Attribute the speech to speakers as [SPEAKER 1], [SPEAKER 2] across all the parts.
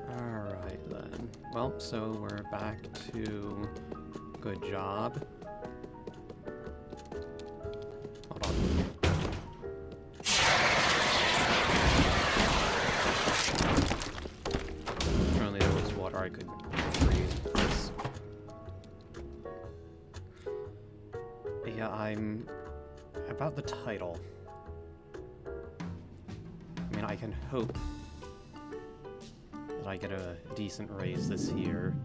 [SPEAKER 1] Alright then. Well, so we're back to good job. Hold on. If only there was water I could freeze with this. Yeah, I'm about the title. I mean, I can hope that I get a decent raise this year.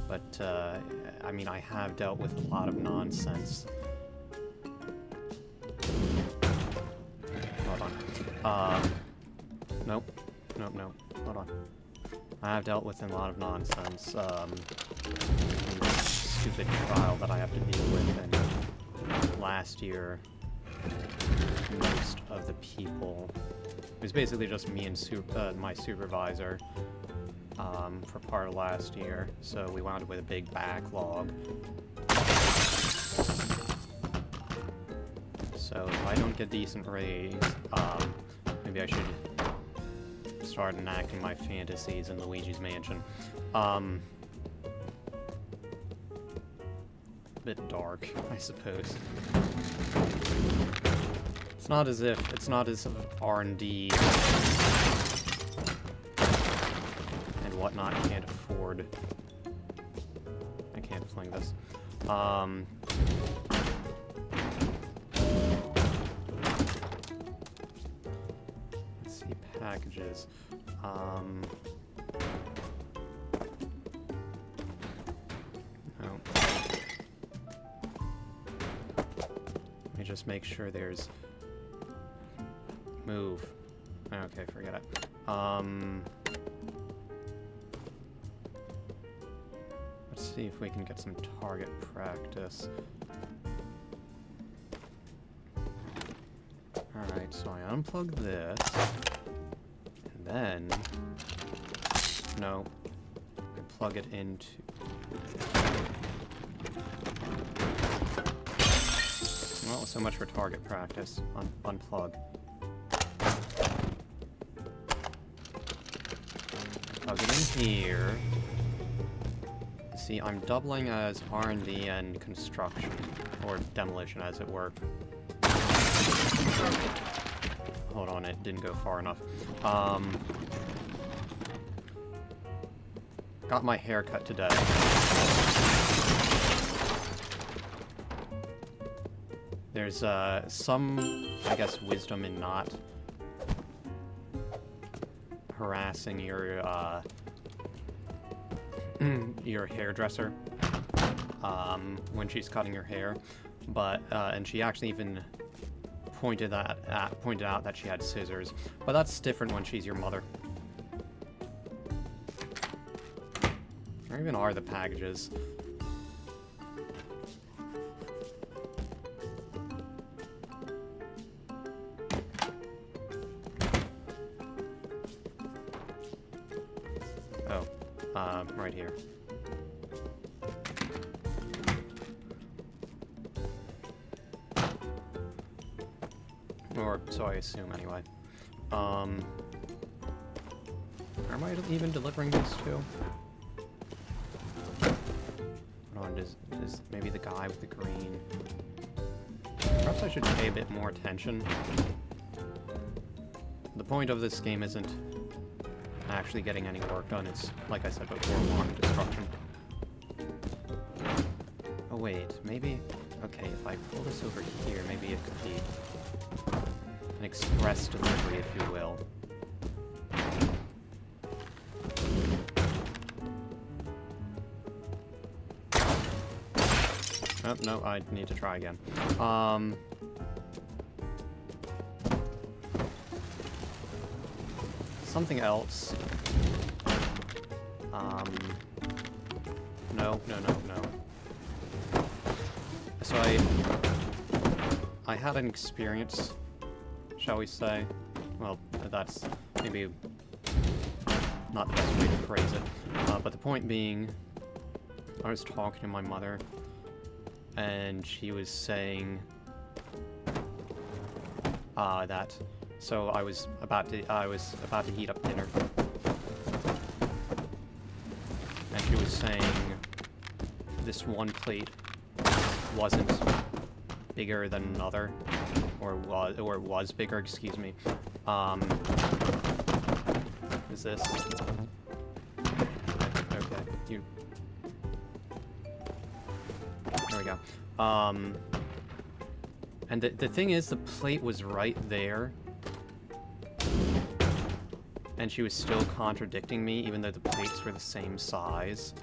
[SPEAKER 1] But, I mean, I have dealt with a lot of nonsense. Hold on. Nope. Nope, nope. Hold on. I have dealt with a lot of nonsense, in this stupid trial that I have to deal with, and last year, most of the people... It was basically just me and my supervisor, for part of last year, so we wound up with a big backlog. So if I don't get decent raise, maybe I should start enacting my fantasies in Luigi's Mansion. Bit dark, I suppose. It's not as if R&D and whatnot can't afford. I can't fling this. Let's see, packages. No. Let me just make sure there's... Move. Okay, forget it. Let's see if we can get some target practice. Alright, so I unplug this. And then... No. I plug it into... Well, so much for target practice. Unplug. Plug it in here. See, I'm doubling as R&D and construction, or demolition as it were. Hold on, it didn't go far enough. Got my hair cut today. There's some, I guess, wisdom in not harassing your hairdresser when she's cutting your hair, but and she actually even pointed out that she had scissors, but that's different when she's your mother. Where even are the packages? Right here. Or, so I assume, anyway. Where am I even delivering this to? Hold on, does maybe the guy with the green... Perhaps I should pay a bit more attention. The point of this game isn't actually getting any work done. It's, like I said before, wanting destruction. Oh wait, maybe... Okay, if I pull this over here, maybe it could be an express delivery, if you will. Oh, no, I need to try again. Something else. No. So I had an experience, shall we say. Well, that's maybe not the best way to phrase it. But the point being, I was talking to my mother, and she was saying So I was about to heat up dinner. And she was saying this one plate wasn't bigger than another, or was bigger, excuse me. Is this? Okay, you. There we go. And the thing is, the plate was right there, and she was still contradicting me, even though the plates were the same size.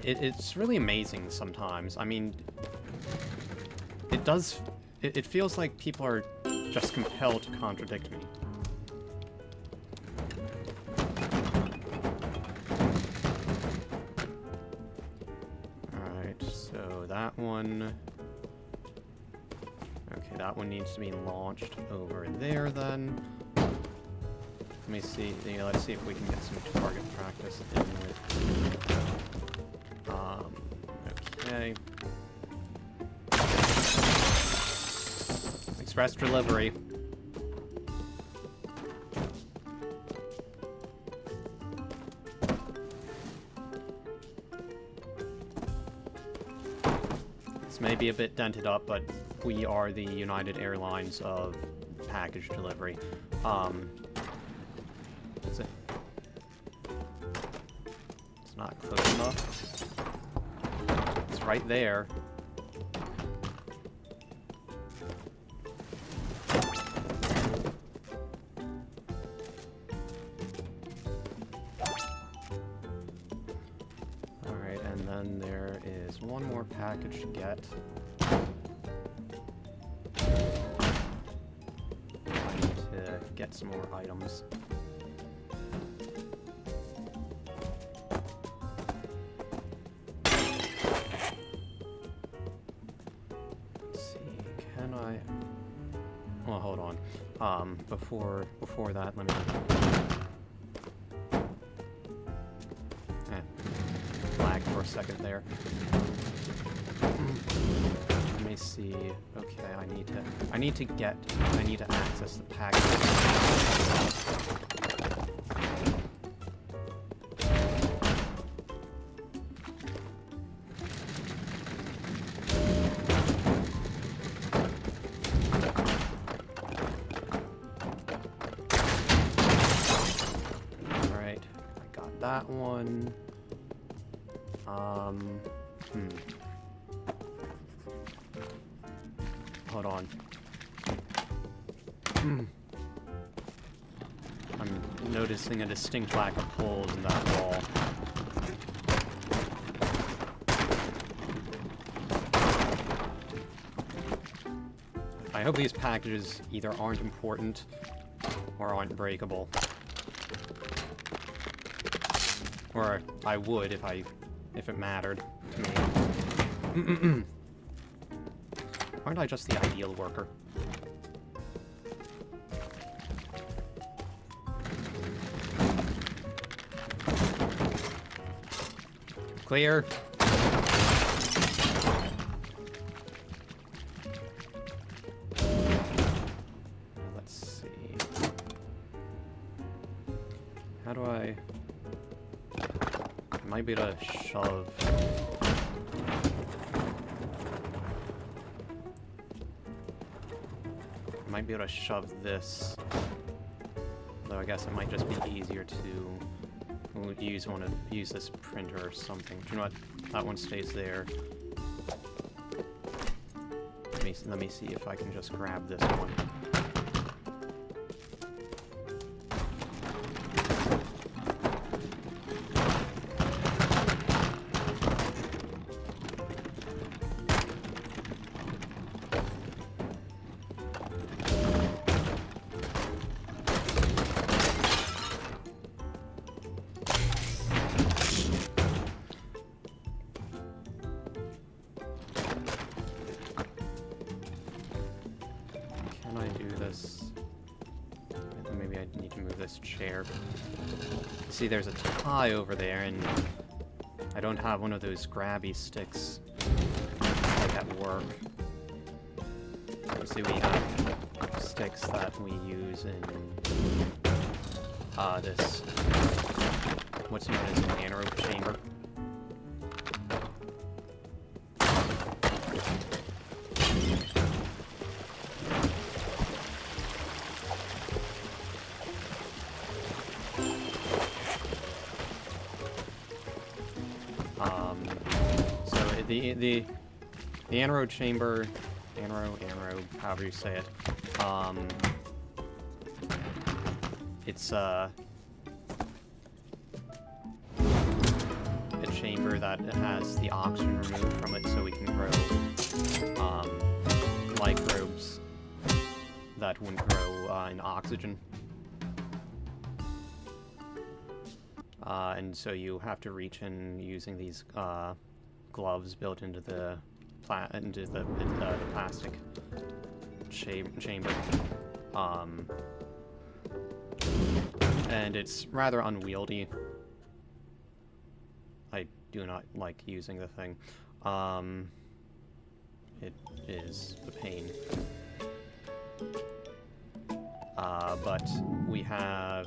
[SPEAKER 1] It's really amazing sometimes. I mean, it feels like people are just compelled to contradict me. Alright, so that one... Okay, that one needs to be launched over there then. Let me see, let's see if we can get some target practice in with... Okay. Express delivery. This may be a bit dented up, but we are the United Airlines of package delivery. Is it? It's not close enough. It's right there. Alright, and then there is one more package to get. I need to get some more items. Well, hold on. Before that, let me... lag for a second there. Let me see... Okay, I need to access the package. That one. Hold on. I'm noticing a distinct lack of holes in that wall. I hope these packages either aren't important or aren't breakable. Or I would if it mattered to me. Aren't I just the ideal worker? Clear. Let's see. How do I... Might be able to shove. Might be able to shove this. Though I guess it might just be easier to use this printer or something. Do you know what? That one stays there. Let me see if I can just grab this one. Maybe I need to move this chair. See, there's a tie over there, and I don't have one of those grabby sticks like at work. see, we have sticks that we use in this, what's known as an anaerobe chamber. So the anaerobe chamber, anaerobe, however you say it, it's a chamber that has the oxygen removed from it, so we can grow microbes that wouldn't grow in oxygen. And so you have to reach in using these gloves built into the plastic chamber. And it's rather unwieldy. I do not like using the thing. It is a pain. But we have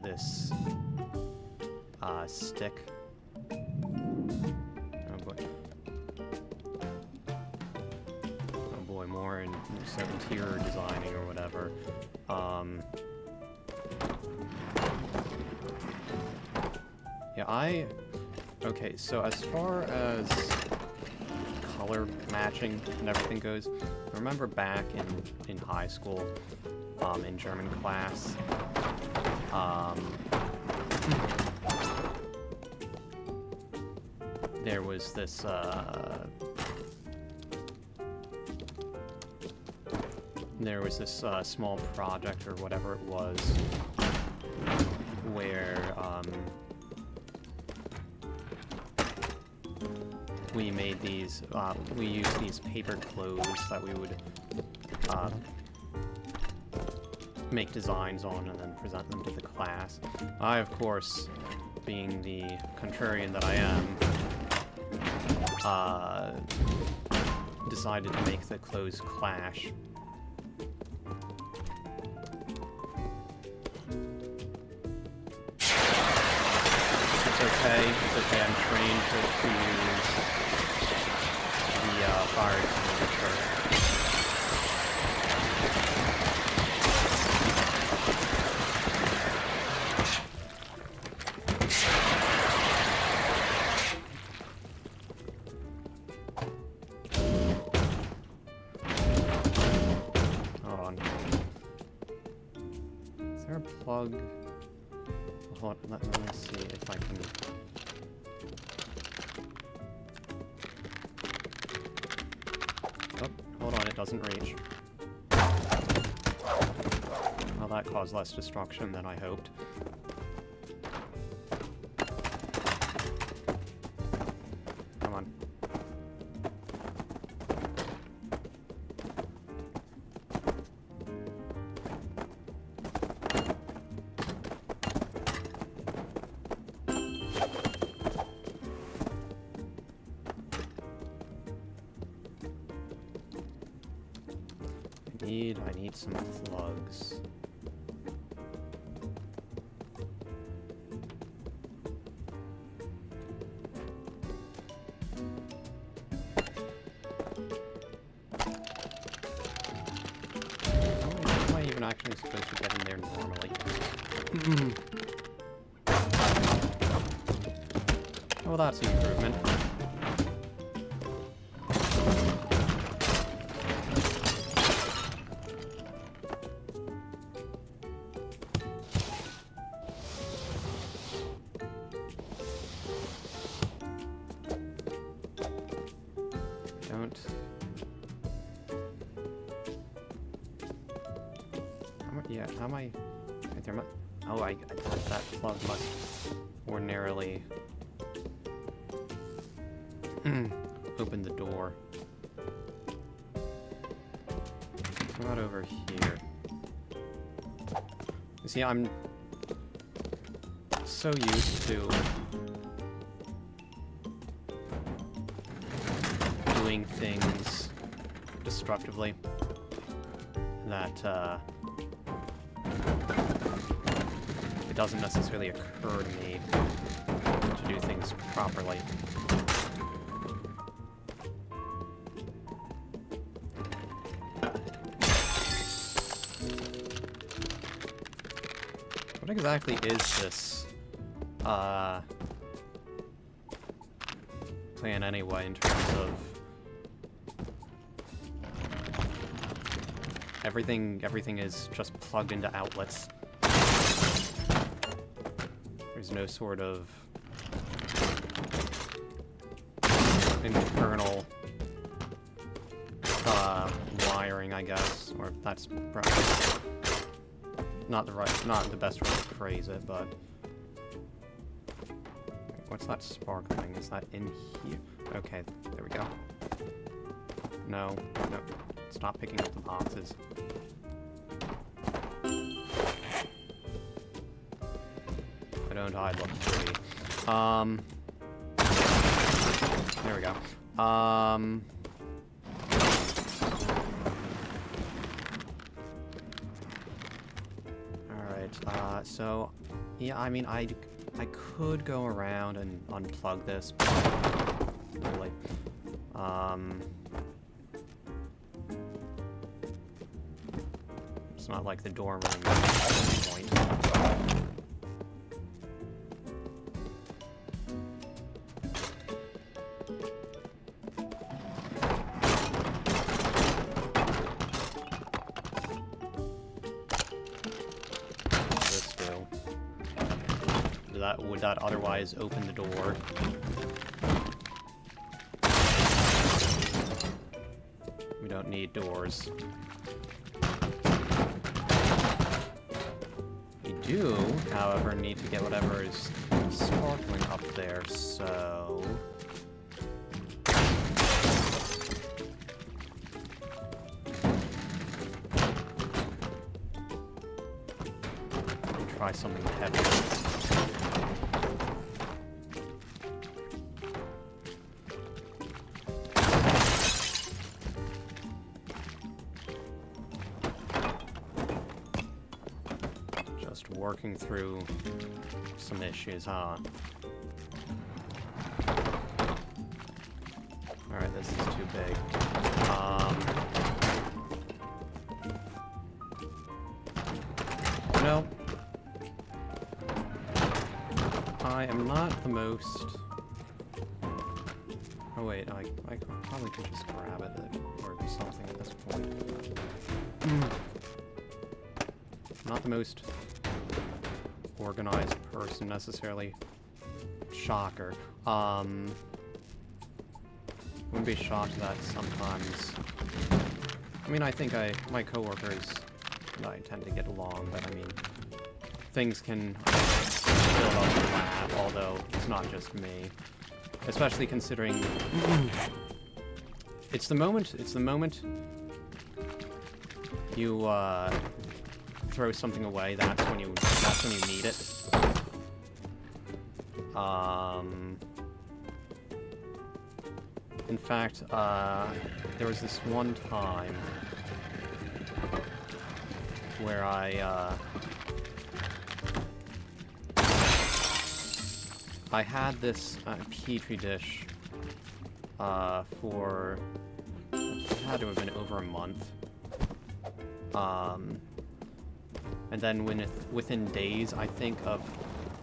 [SPEAKER 1] this stick. Oh boy, more in interior designing or whatever. Yeah, okay, so as far as color matching and everything goes, I remember back in high school, in German class, there was this, small project or whatever it was, where, we made these, we used these paper clothes that we would, make designs on and then present them to the class. I, of course, being the contrarian that I am, decided to make the clothes clash. It's okay, I'm trained to use the fire extinguisher. Hold on. Is there a plug? Hold on, let me see if I can... Oh, hold on, it doesn't reach. Well, that caused less destruction than I hoped. Come on. I need some plugs. How am I even actually supposed to get in there normally? Oh, that's an improvement. Yeah, how am I... Oh, I thought that plug must ordinarily open the door. What about over here? You see, I'm so used to doing things destructively that it doesn't necessarily occur to me to do things properly. What exactly is this plan anyway in terms of everything is just plugged into outlets. There's no sort of internal wiring, I guess, or that's probably not the best way to phrase it, but what's that sparkling? Is that in here? Okay, there we go. No, stop picking up the boxes. I don't hide look pretty. There we go. Alright, so, yeah, I mean, I could go around and unplug this, but really, it's not like the door room at this point. Would that otherwise open the door? We don't need doors. We do, however, need to get whatever is sparkling up there, so... try something heavier. Working through some issues, huh? Alright, this is too big. No. I am not the most... Oh wait, I probably could just grab it or do something at this point. Not the most organized person necessarily. Shocker. Wouldn't be shocked that sometimes. I mean, I think my coworkers and I tend to get along, but I mean, things can build up in the lab, although it's not just me. Especially considering it's the moment you throw something away, that's when you need it. In fact, there was this one time where I had this petri dish for, it had to have been over a month. And then within days, I think, of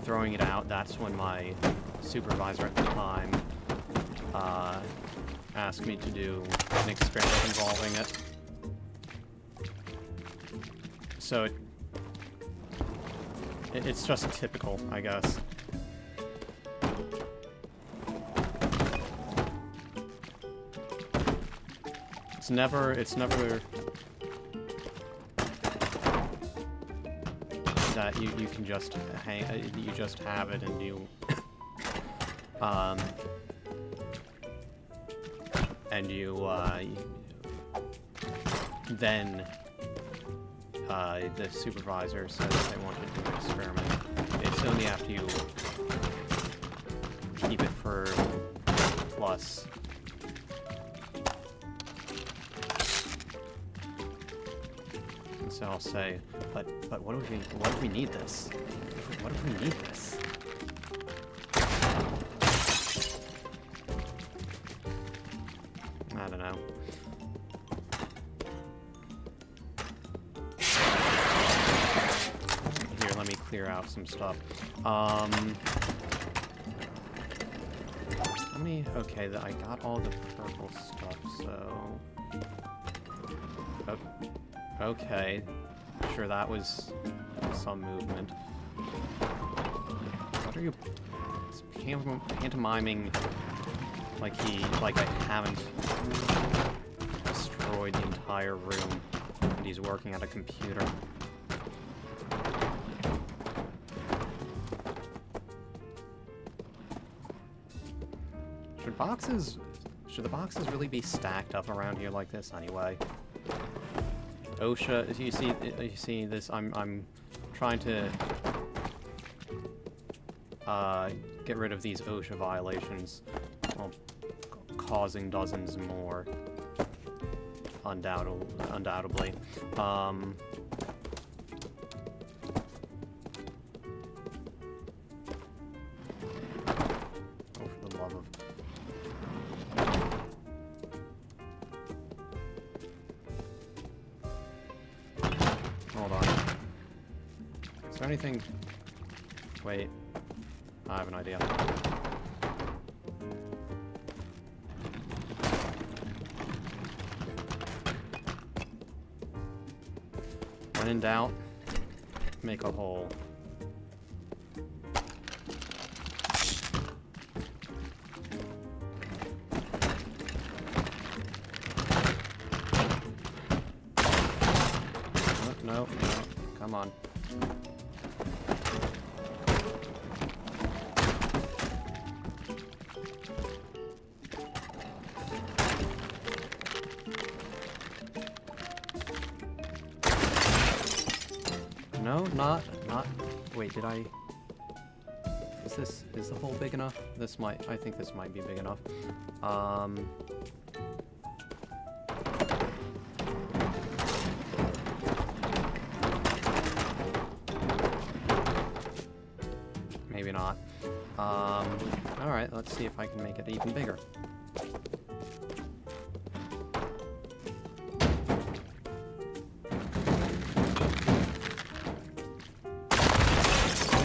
[SPEAKER 1] throwing it out, that's when my supervisor at the time asked me to do an experiment involving it. So it's just typical, I guess. It's never that you can just you just have it and you then the supervisor says they want you to do an experiment. It's only after you keep it for plus So I'll say, but what if we need this? What if we need this? I don't know. Here, let me clear out some stuff. Okay, I got all the purple stuff, so... Oh, okay. Sure, that was some movement. What are you... pantomiming like I haven't destroyed the entire room and he's working at a computer. Should the boxes really be stacked up around here like this anyway? OSHA, you see this, I'm trying to get rid of these OSHA violations, well, causing dozens more, undoubtedly. Oh, for the love of... Hold on. Is there anything... Wait. I have an idea. When in doubt, make a hole. No, come on. No, not, wait, did I, is the hole big enough? I think this might be big enough. Maybe not. Alright, let's see if I can make it even bigger.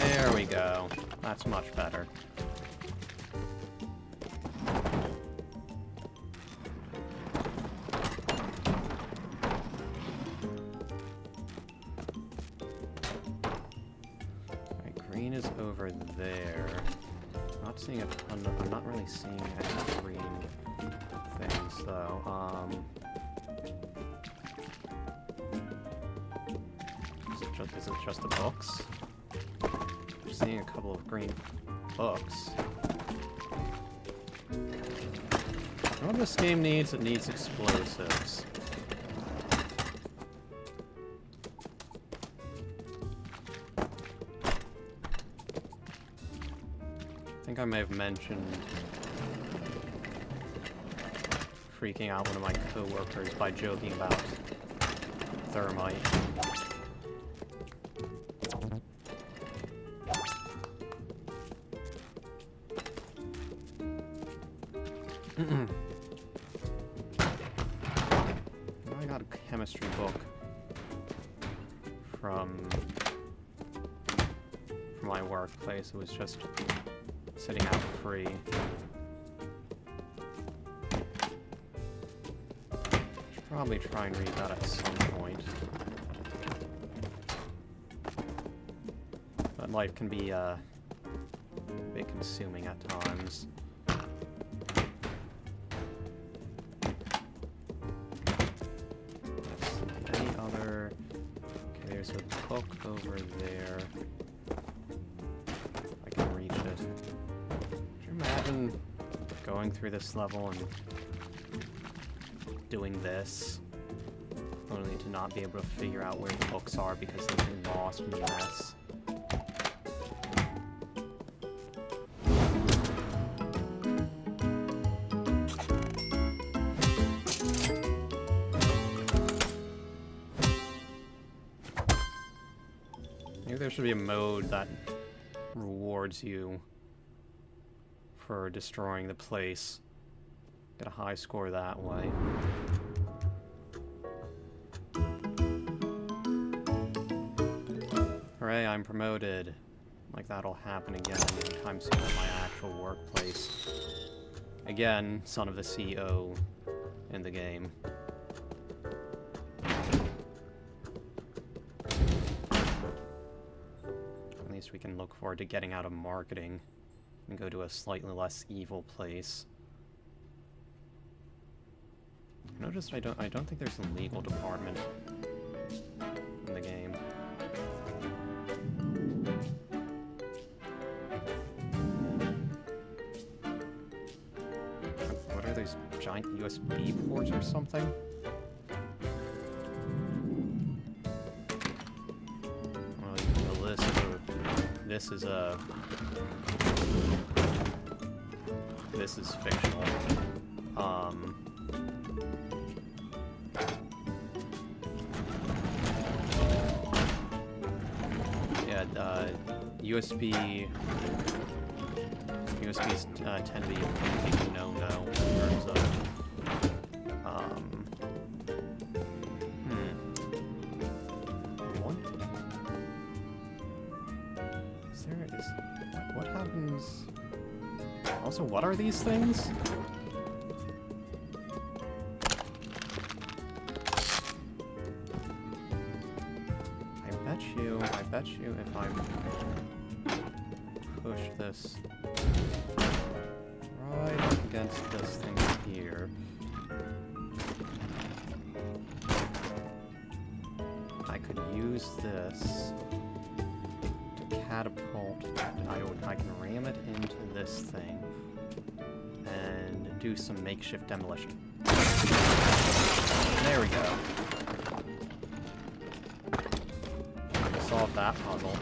[SPEAKER 1] There we go. That's much better. Green is over there. I'm not seeing a ton of, I'm not really seeing any green things though. Is it just the books? I'm seeing a couple of green books. You know what this game needs? It needs explosives. I think I may have mentioned freaking out one of my coworkers by joking about thermite. I got a chemistry book from my workplace. It was just sitting out free. Should probably try and read that at some point. But life can be a bit consuming at times. Any other... Okay, there's a book over there. I can reach it. Could you imagine going through this level and doing this, only to not be able to figure out where the books are because they've been lost in the mess? there should be a mode that rewards you for destroying the place. Get a high score that way. Hooray, I'm promoted. Like that'll happen again anytime soon at my actual workplace. Again, son of the CEO in the game. At least we can look forward to getting out of marketing and go to a slightly less evil place. Notice I don't think there's a legal department in the game. What are those giant USB ports or something? Well, the list for this is a this is fictional. USBs tend to be a big no-no in terms of what? What happens? Also, what are these things? I bet you if I push this right up against this thing here, I could use this to catapult. I can ram it into this thing and do some makeshift demolition. There we go. Solve that puzzle.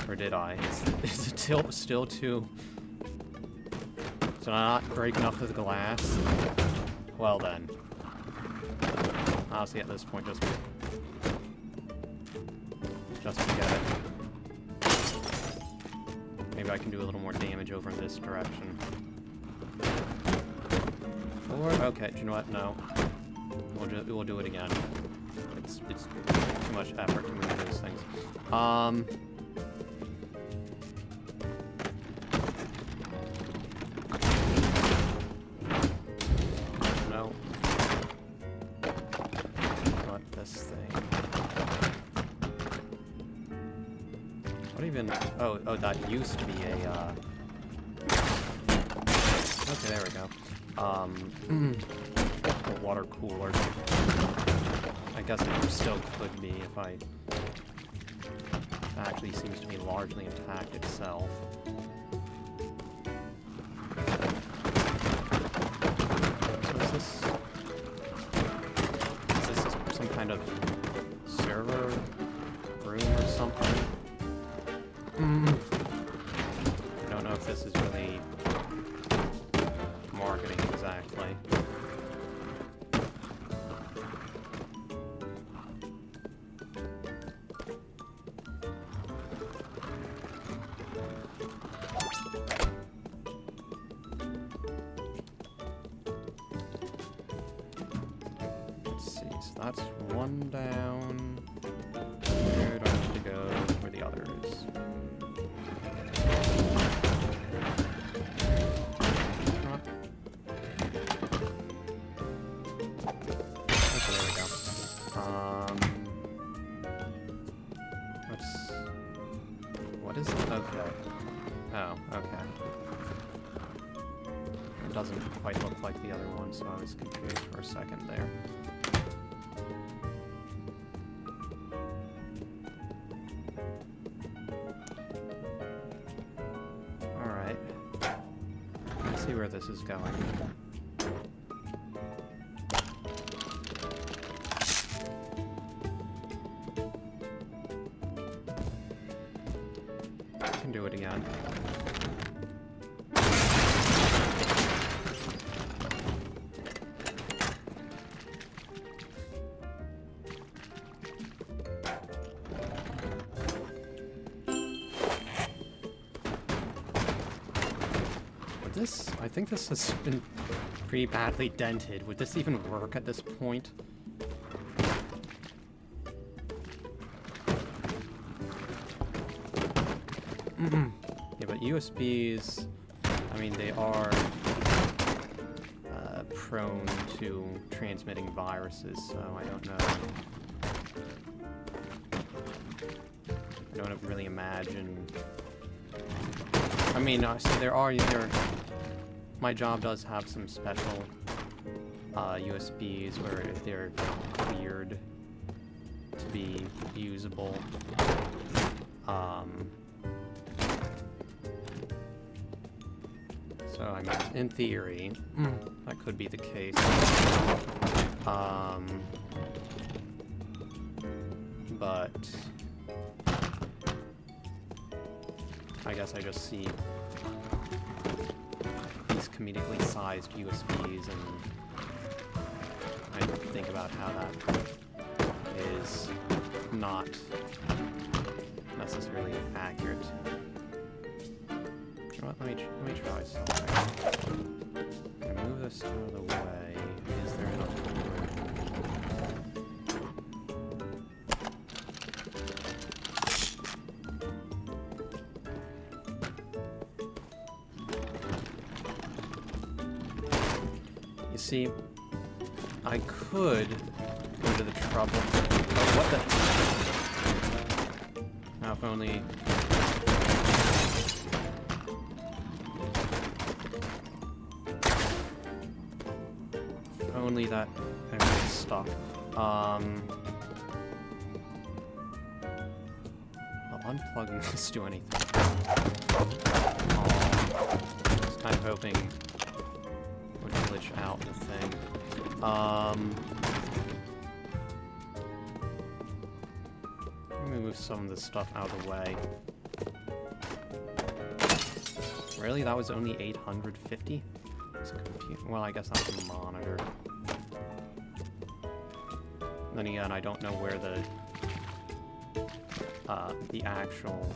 [SPEAKER 1] Or did I? Is it still too... So not break enough of the glass? Well then. Honestly, at this point, just forget it. Maybe I can do a little more damage over in this direction. Or, okay, do you know what? No. We'll do it again. It's too much effort to move those things. No. Not this thing. What even? Oh, that used to be a. Okay, there we go. A water cooler. I guess it still could be if it actually seems to be largely intact itself. So is this some kind of server room or something? I don't know if this is really marketing exactly. That's one down. Where do I need to go for the others? Okay, there we go. What is it? Okay. Oh, okay. It doesn't quite look like the other one, so I was confused for a second there. See where this is going. I can do it again. this... I think this has been pretty badly dented. Would this even work at this point? Yeah, but USBs, I mean, they are prone to transmitting viruses, so I don't know. I don't really imagine. I mean, so there. My job does have some special USBs where if they're cleared to be usable, so I mean, in theory, that could be the case. But I guess I just see these comedically sized USBs and I think about how that is not necessarily accurate. You know what, let me try something. I'm gonna move this out of the way. Is there enough room? You see, I could go to the trouble. Oh, what the? Now, if only. If only that everything's stuck. Well, unplugging this do anything. Just kind of hoping would glitch out the thing. Let me move some of this stuff out of the way. Really? That was only 850? It's a computer. Well, I guess that's a monitor. Then again, I don't know where the actual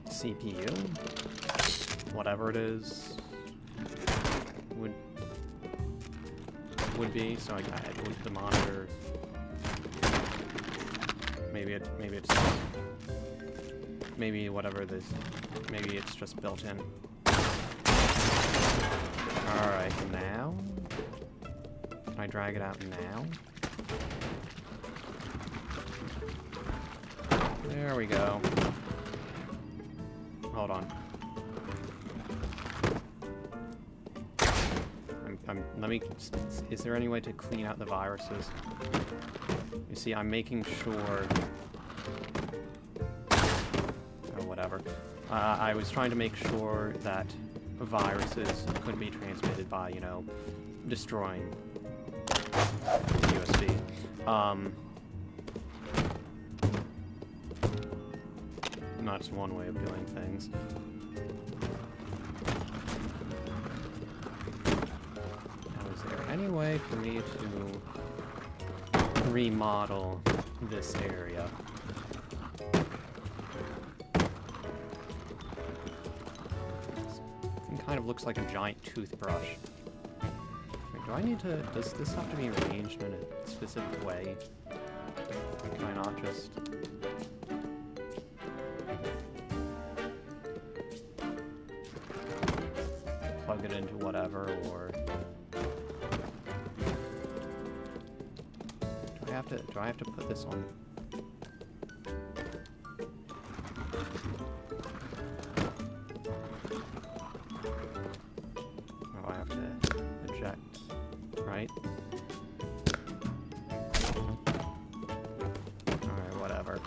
[SPEAKER 1] CPU, whatever it is, would be. So I would the monitor. Maybe whatever this. Maybe it's just built in. All right, now can I drag it out now? There we go. Hold on. Let me. Is there any way to clean out the viruses? You see, I'm making sure. Oh, whatever. I was trying to make sure that viruses couldn't be transmitted by, you know, destroying USB. Not just one way of doing things. Now, is there any way for me to remodel this area? It kind of looks like a giant toothbrush. Wait, do I need to... Does this have to be arranged in a specific way? Can I not just... plug it into whatever, or... Do I have to put this on... Oh, I have to eject, right? Alright, whatever.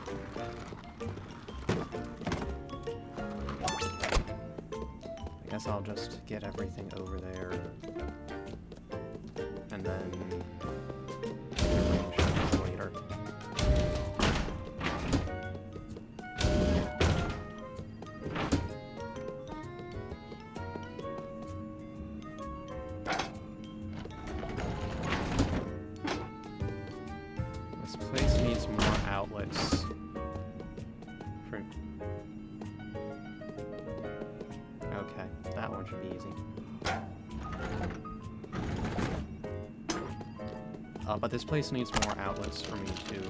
[SPEAKER 1] I guess I'll just get everything over there. And then... arrange things later. This place needs more outlets. Okay, That one should be easy. But this place needs more outlets for me to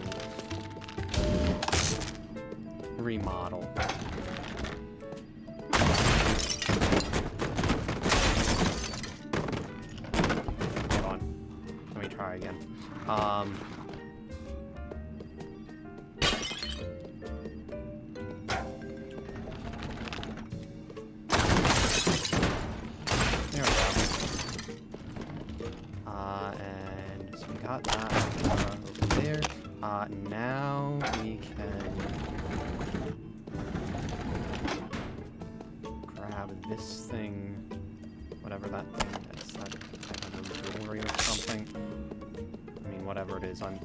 [SPEAKER 1] remodel. Hold on. Let me try again. There we go. And so we got that over there. Now we can grab this thing, whatever that thing is, that kind of jewelry or something. I mean, whatever it is, I'm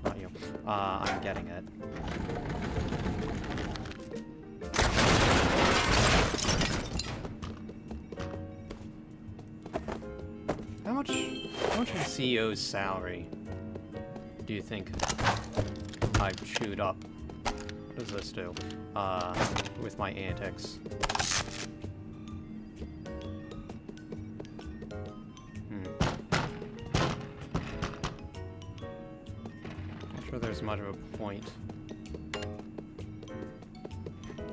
[SPEAKER 1] not you. I'm getting it. How much of the CEO's salary do you think I've chewed up? What does this do? With my antics. Not sure there's much of a point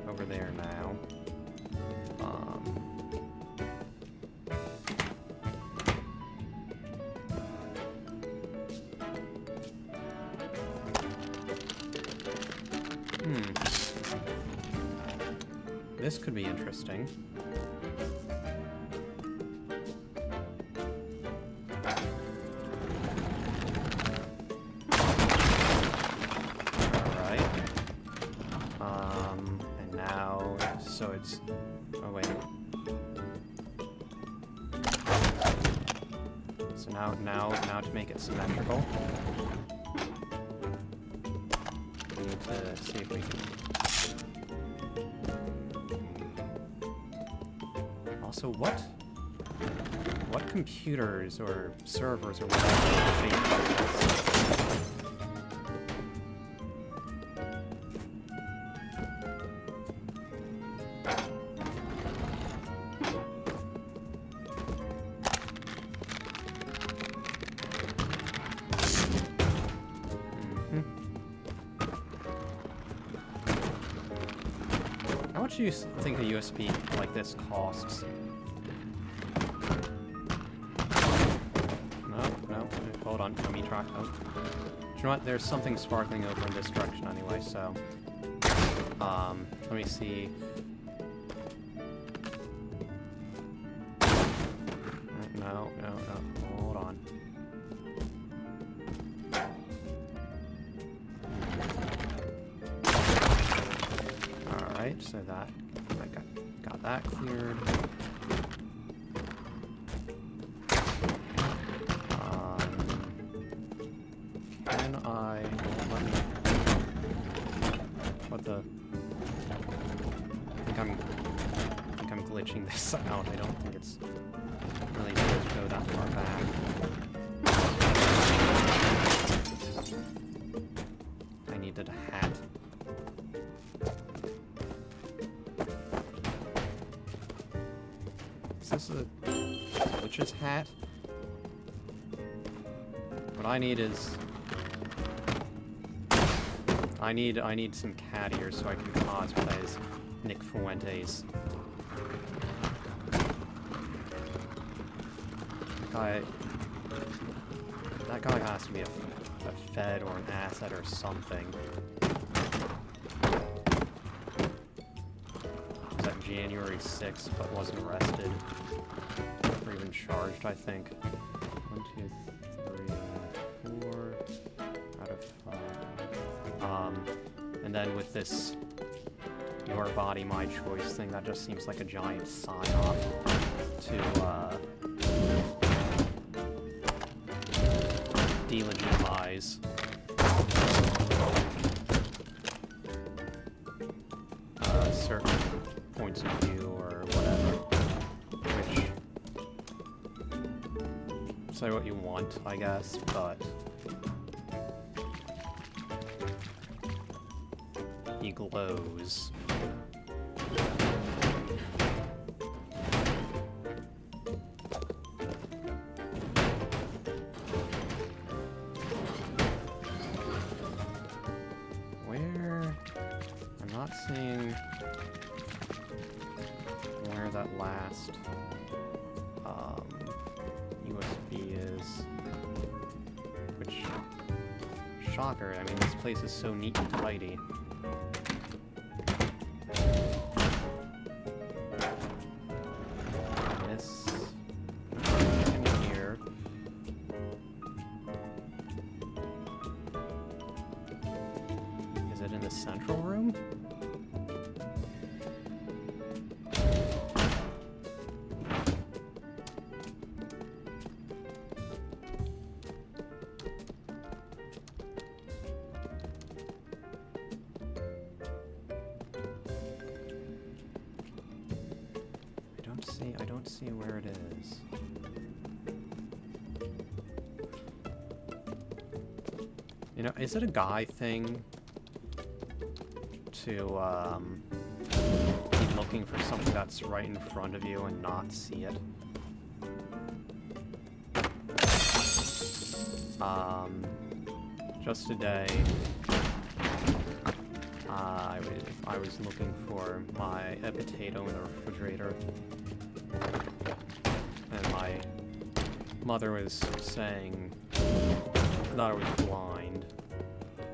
[SPEAKER 1] over there now. This could be interesting. Alright. And now, so it's... Oh, wait. So now to make it symmetrical, we need to see if we can... So what computers or servers or whatever shape How much do you think a USB like this costs? Hold on, let me try. Oh. You know what? There's something sparkling over in this direction anyway, so... let me see... No, hold on. Alright, so that... I got that cleared. I think I'm glitching this out. I don't think it's really supposed to go that far back. I needed a hat. Is this a glitch's hat? What I need is... I need some cat ears so I can cosplay as Nick Fuentes. That guy has to be a Fed or an asset or something. Was that January 6th, but wasn't arrested or even charged, I think. 1, 2, 3, 4 out of 5. And then with this your body, my choice thing, that just seems like a giant sign-off to, delegitimize certain points of view or whatever, which, say what you want, I guess, but he glows. not seeing where that last USB is. Which, shocker, I mean, this place is so neat and tidy. This in here. Is it in the central room? I don't see where it is. You know, is it a guy thing to be looking for something that's right in front of you and not see it? Just today, I was looking for a potato in the refrigerator, and my mother was saying that I was blind.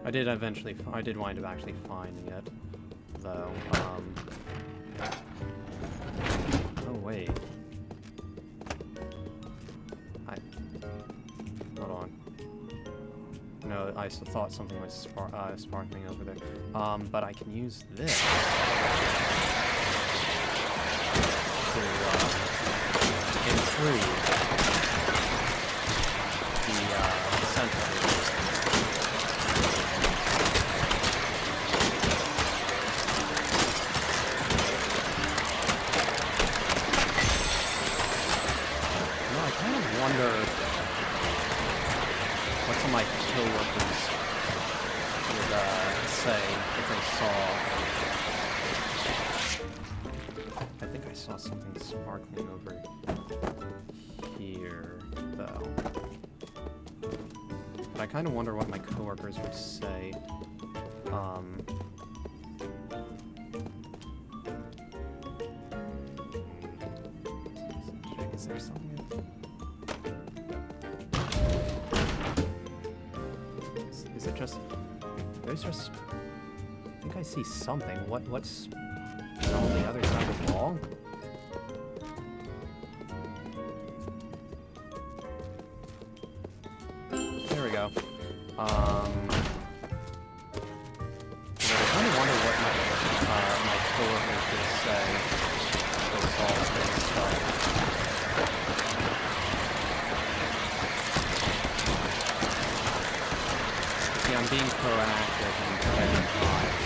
[SPEAKER 1] I did wind up actually finding it, though. Oh wait. Hold on. No, I thought something was sparkling over there. But I can use this to improve the center. I kind of wonder what some of my coworkers would say if they saw. I think I saw something sparkling over here, though. But I kind of wonder what my coworkers would say. Is there something? Is it just... There's just... I think I see something. What's on the other side of the wall? There we go. I kind of wonder what my coworkers would say if they saw this stuff. See, I'm being proactive and protecting lives.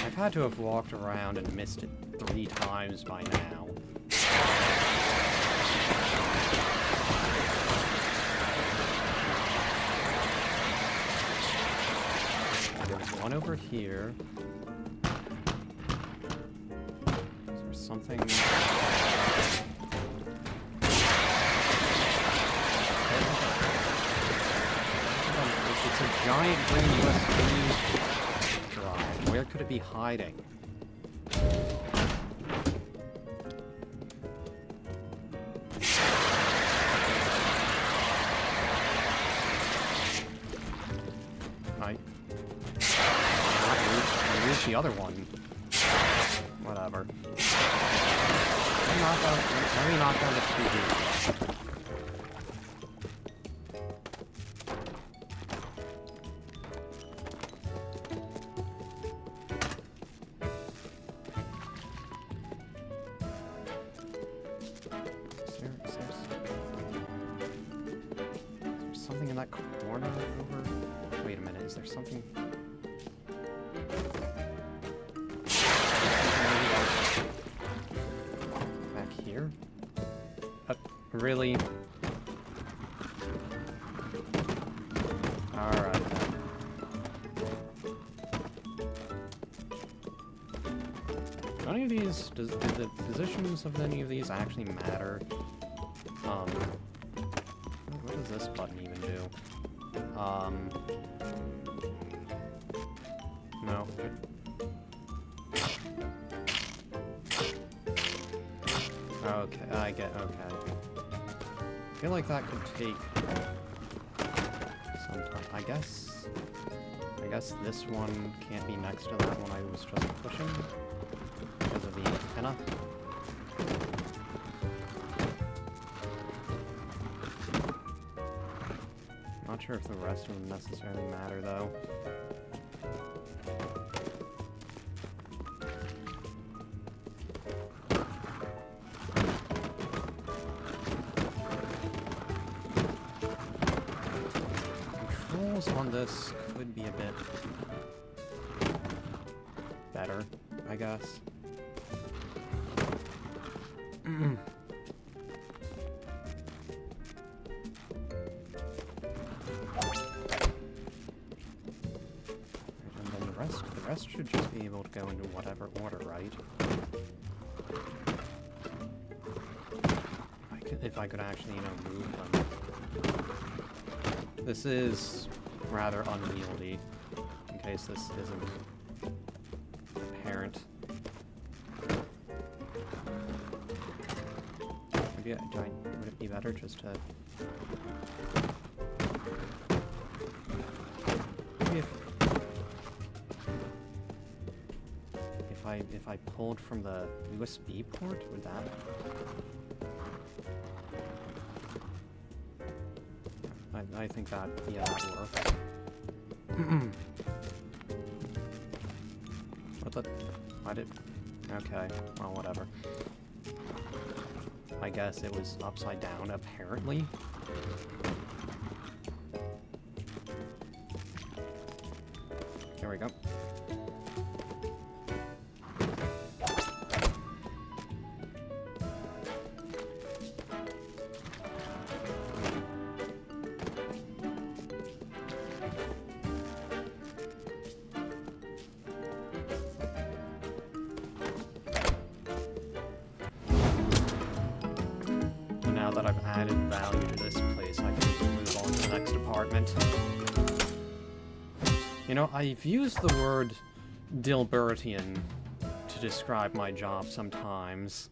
[SPEAKER 1] I've had to have walked around and missed it 3 times by now. There's one over here. Is there something... It's a giant green USB drive. Where could it be hiding? I used the other one. Whatever. Let me knock down the TV. Something in that corner over? Wait a minute, is there something? Back here? Really? Alright then. Do any of these, do the positions of any of these actually matter? What does this button even do? No. Okay, I get, okay. I feel like that could take some time. I guess this one can't be next to that one I was just pushing because of the antenna. Not sure if the rest of them necessarily matter though. On this could be a bit better, I guess. And then the rest should just be able to go into whatever order, right? If I could actually, you know, move them. This is rather unwieldy, in case this isn't apparent. Maybe would it be better just to... Maybe if I pulled from the USB port, would that... I think that, yeah, that works. What the? Why did... Okay, well, whatever. I guess it was upside down, apparently. Here we go. Now that I've added value to this place, I can move on to the next apartment. You know, I've used the word Dilbertian to describe my job sometimes.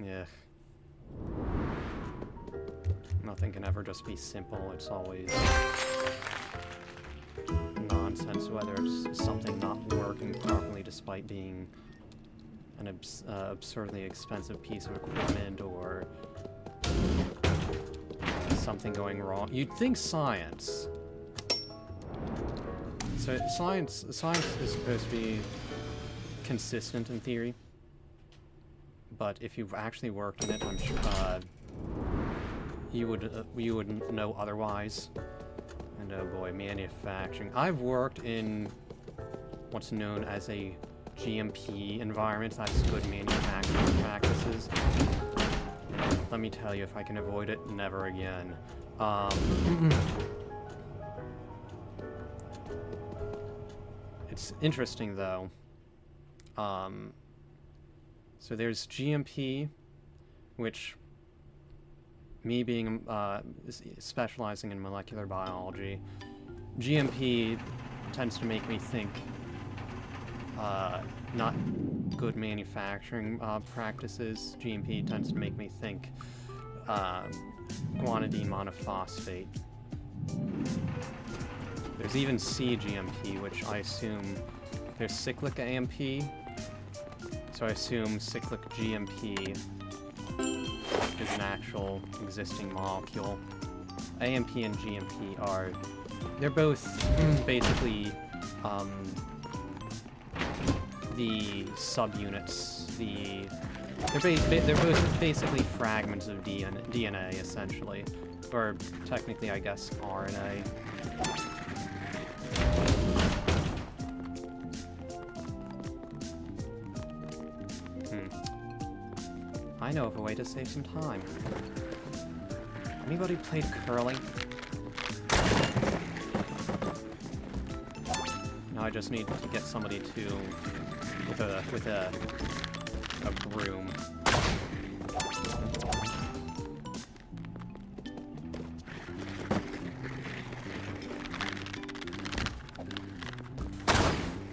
[SPEAKER 1] Yeah. Nothing can ever just be simple, it's always nonsense, whether it's something not working properly despite being an absurdly expensive piece of equipment, or something going wrong. You'd think science. So science is supposed to be consistent in theory, but if you've actually worked in it, I'm sure you would know otherwise. And oh boy, manufacturing. I've worked in what's known as a GMP environment. That's good manufacturing practices. Let me tell you, if I can avoid it, never again. It's interesting though. So there's GMP, which, me being specializing in molecular biology, GMP tends to make me think not good manufacturing practices. GMP tends to make me think guanidine monophosphate. There's even CGMP, which I assume there's cyclic AMP, so I assume cyclic GMP is an actual existing molecule. AMP and GMP are, they're both basically the subunits, they're both basically fragments of DNA, essentially. Or technically, I guess, RNA. I know of a way to save some time. Anybody played curling? Now I just need to get somebody to with a broom.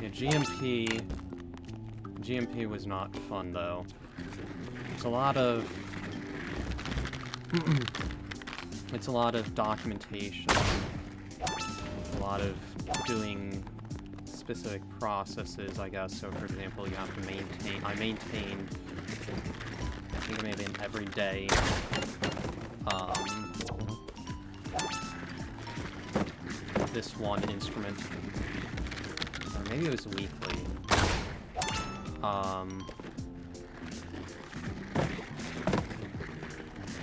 [SPEAKER 1] Yeah, GMP was not fun though. It's a lot of it's a lot of documentation, a lot of doing specific processes, I guess. So, for example, you have to maintain. I maintained, I think maybe every day. This one instrument, or maybe it was weekly.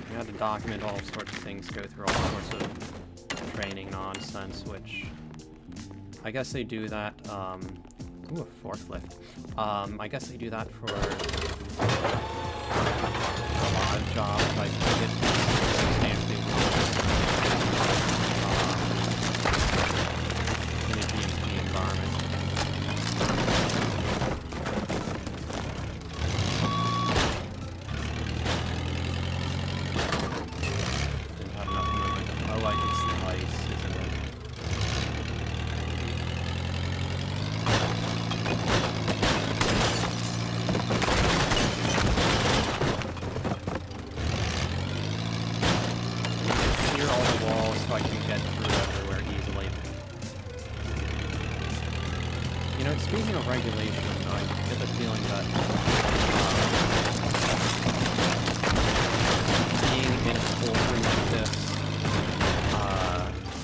[SPEAKER 1] You had to document all sorts of things, go through all sorts of training nonsense, which I guess they do that, ooh, a forklift. I guess they do that for a lot of jobs. I think it's substantially worse in a GMP environment. Didn't have enough momentum. Oh, I can see ice, isn't it? So I can get through everywhere easily. You know, speaking of regulation, I get the feeling that being in a cold room like this,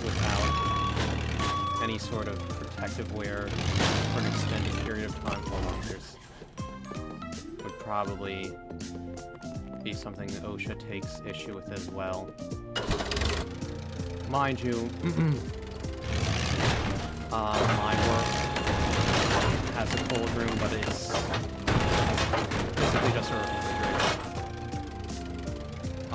[SPEAKER 1] without any sort of protective wear for an extended period of time, would probably be something that OSHA takes issue with as well. Mind you, my work has a cold room, but it's basically just a refrigerator. I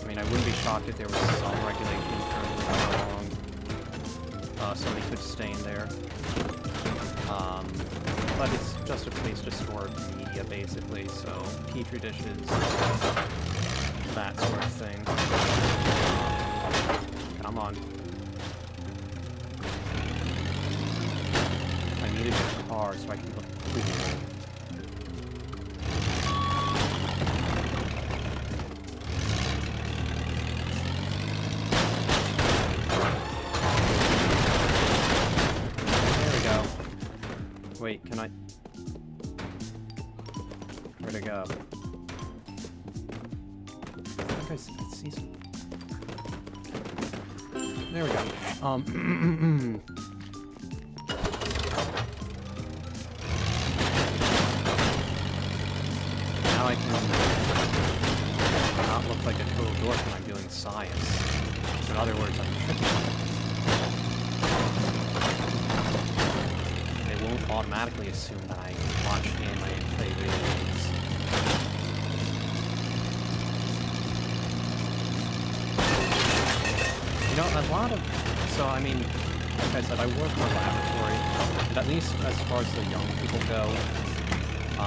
[SPEAKER 1] mean, I wouldn't be shocked if there was some regulation in terms of how long somebody could stay in there. But it's just a place to store media, basically, so petri dishes, that sort of thing. Come on. I need a good car so I can look cool. There we go. Wait, can I... Where'd it go? I see some... There we go. Now I can not look like a total dork when I'm doing science. So in other words, I'm tricky. They won't automatically assume that I watch anime and play video games. You know, a lot of... So, I mean, like I said, I work in a laboratory, but at least as far as the young people go, oh,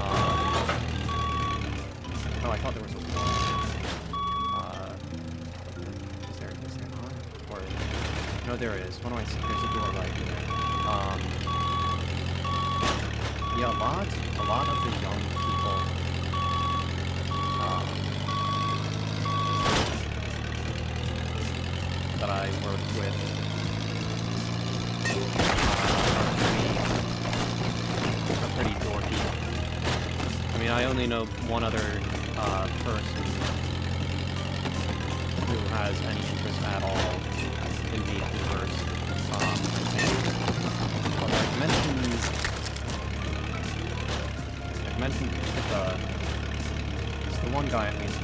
[SPEAKER 1] I thought there was a wall. Is there on? Or... No, there is. What do I see? There's a door right there. Yeah, a lot of the young people, that I work with are pretty dorky. I mean, I only know one other person who has any interest at all in VTubers. I've mentioned it's the one guy at least.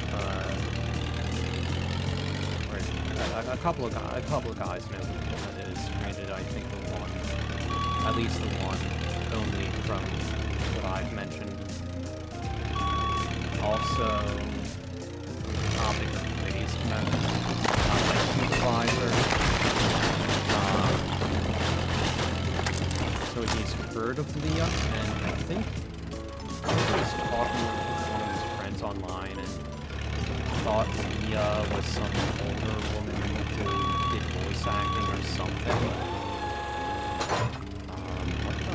[SPEAKER 1] A couple of guys know who it is. Granted, I think at least the one, only from what I've mentioned. Also, topic of phase met my supervisor. So he's heard of Leah, and I think he was talking with one of his friends online and thought Leah was some older woman who did voice acting or something. What did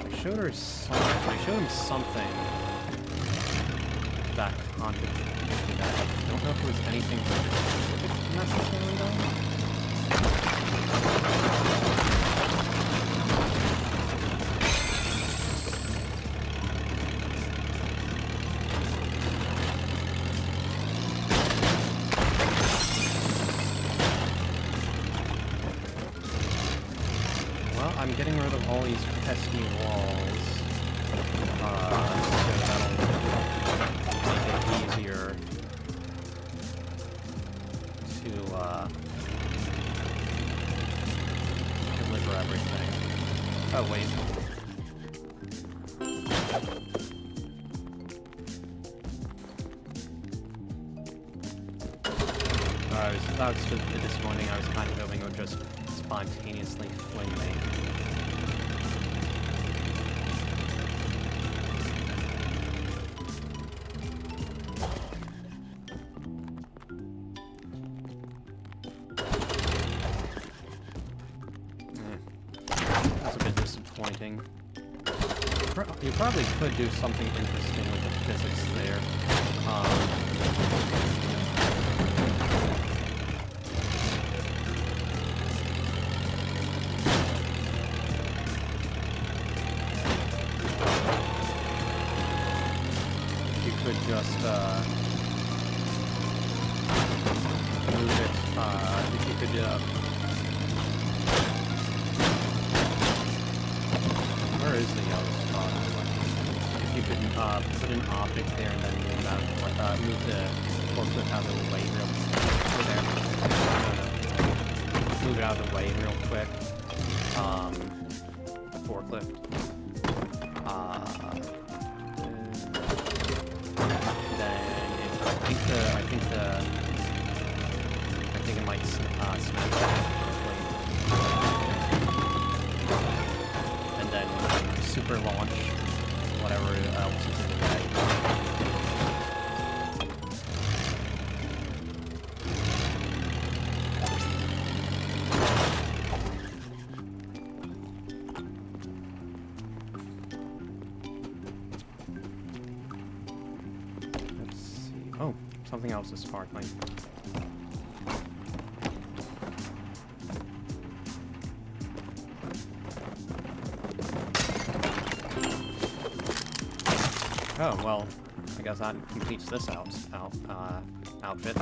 [SPEAKER 1] I showed her something. I showed him something that contradicted that. I don't know if it was anything specific necessarily though. I'm getting rid of all these pesky walls, so that'll make it easier to deliver everything. Oh wait. That was a bit disappointing. I was kind of hoping it would just spontaneously fling me. That's a bit disappointing. You probably could do something interesting with the physics there. Just move it, if you could, where is the yellow spot? If you could, put an object there and then move the forklift out of the way move it out of the way real quick, the forklift, I think it might smash that quickly. And then super launch whatever else is in the way. Let's see. Oh, something else is sparkling. Oh, well, I guess that completes this outfit.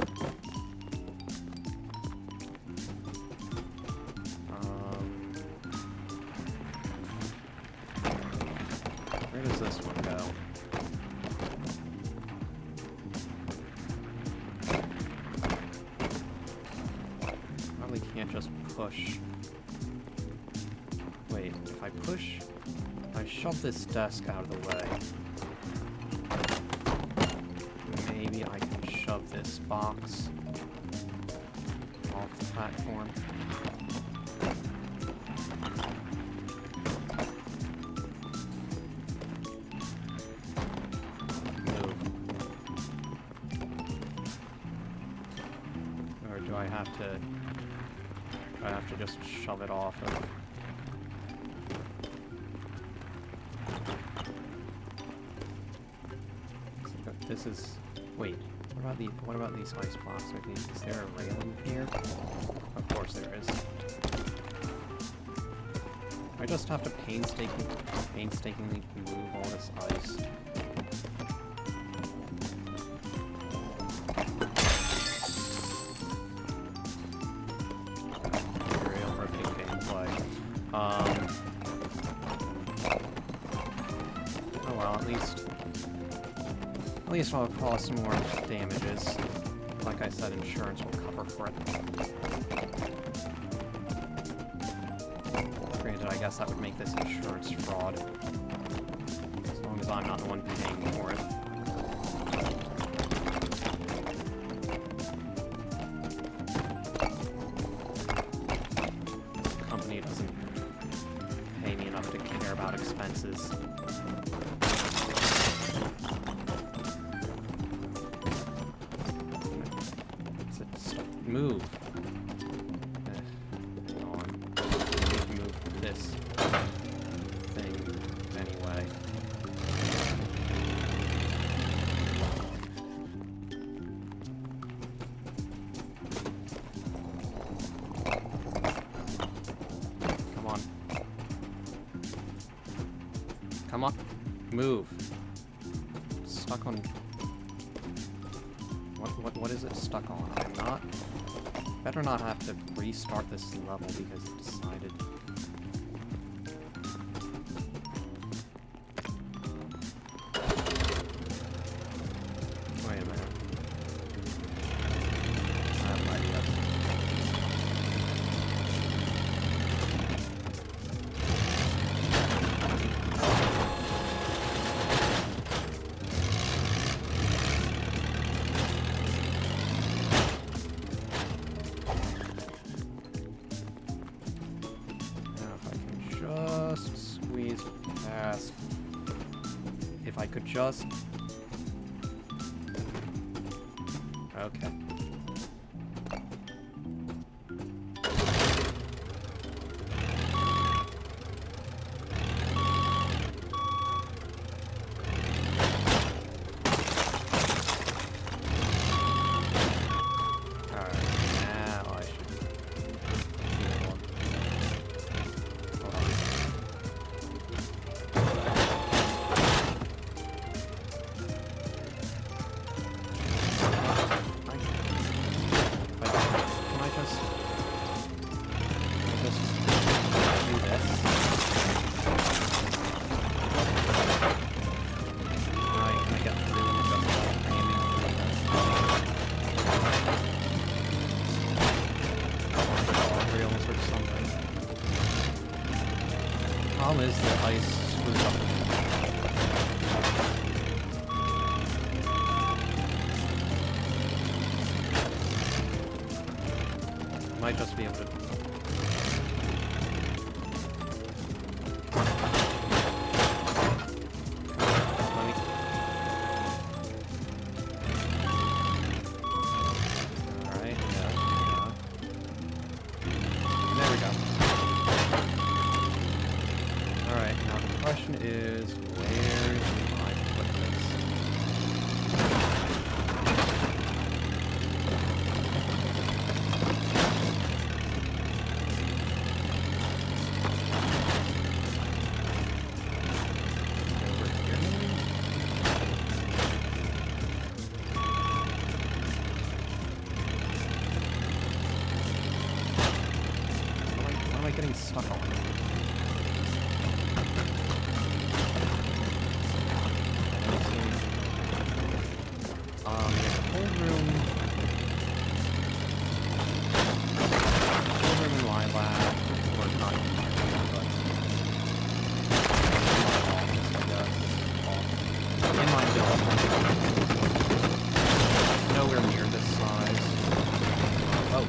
[SPEAKER 1] Where does this one go? Probably can't just push. Wait, if I push... I shove this desk out of the way. Maybe I can shove this box off the platform. Move. Or do I have to just shove it off of... This is... Wait, what about these ice blocks? Is there a railing here? Of course there is. I just have to painstakingly move all this ice. Real perfect gameplay. Oh well, at least I'll cause some more damages. Like I said, insurance will cover for it. Granted, I guess that would make this insurance fraud. As long as I'm not the one paying for it. Move. Hang on. I need to move this thing anyway. Come on. Come on. Move. Stuck on... What is it stuck on? I'm not... Better not have to restart this level because it decided... Wait a minute. I have an idea. If I could just... Okay. Problem is the ice screws up. Might just be able to... Alright, yeah. There we go. Alright, now the question is, where do I put this? Over here, maybe? What am I getting stuck on? Nowhere near this size. Oh.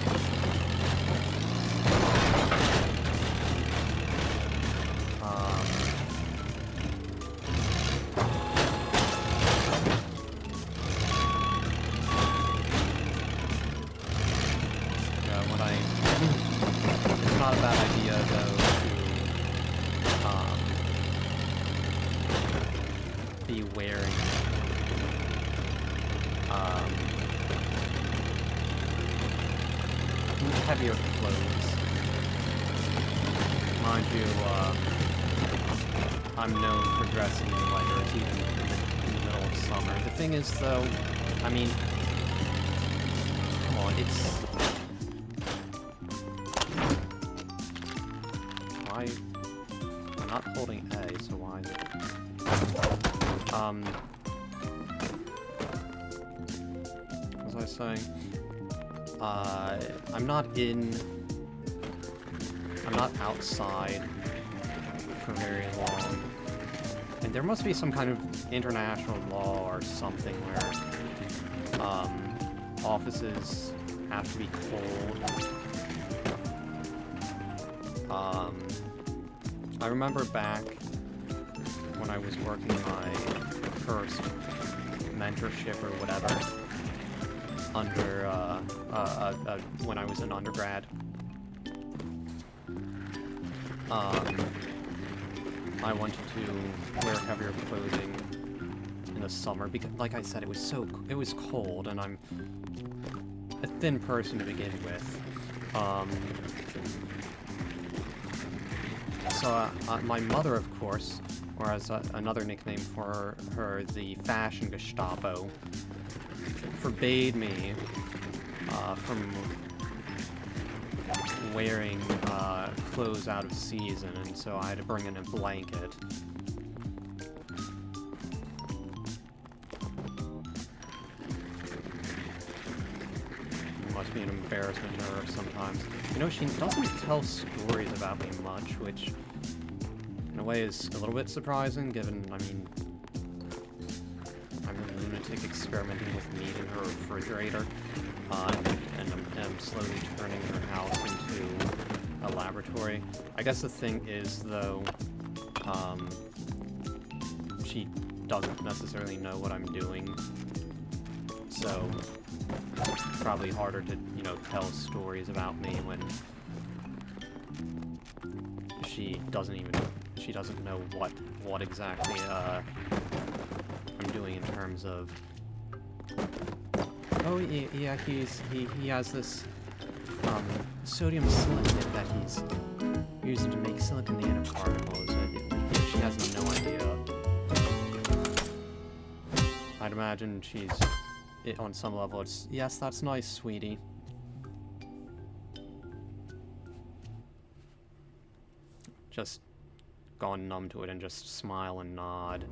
[SPEAKER 1] Yeah, when I... It's not a bad idea, though, to, be wearing heavier clothes. Mind you, I'm known for dressing in layers even in the middle of summer. The thing is, though, I mean, come on, it's... Why... I'm not holding A, so why is it... What was I saying? I'm not outside for very long. And there must be some kind of international law or something where, offices have to be cold. I remember back when I was working my first mentorship or whatever, under when I was an undergrad. I wanted to wear heavier clothing in the summer because, like I said, it was cold, and I'm a thin person to begin with. So my mother, of course, or as another nickname for her, the Fashion Gestapo, forbade me from wearing clothes out of season, and so I had to bring in a blanket. It must be an embarrassment to her sometimes. You know, she doesn't tell stories about me much, which in a way is a little bit surprising, given, I mean, I'm a lunatic experimenting with meat in her refrigerator, and I'm slowly turning her house into a laboratory. I guess the thing is, though, she doesn't necessarily know what I'm doing, so it's probably harder to, you know, tell stories about me when she doesn't know what exactly I'm doing in terms of, oh yeah, he has this sodium silicate that he's using to make silicon nanoparticles. She has no idea. I'd imagine on some level it's, yes, that's nice, sweetie. Just gone numb to it and just smile and nod.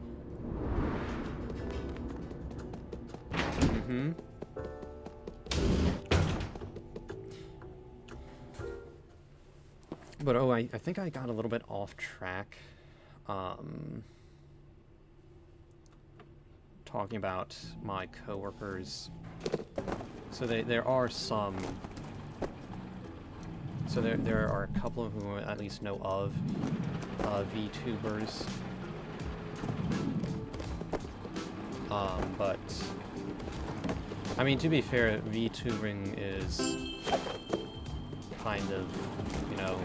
[SPEAKER 1] Mm-hmm. But oh, I think I got a little bit off track. Talking about my coworkers. So there are some. So there are a couple of whom I at least know of, VTubers. But I mean, to be fair, VTubing is kind of, you know,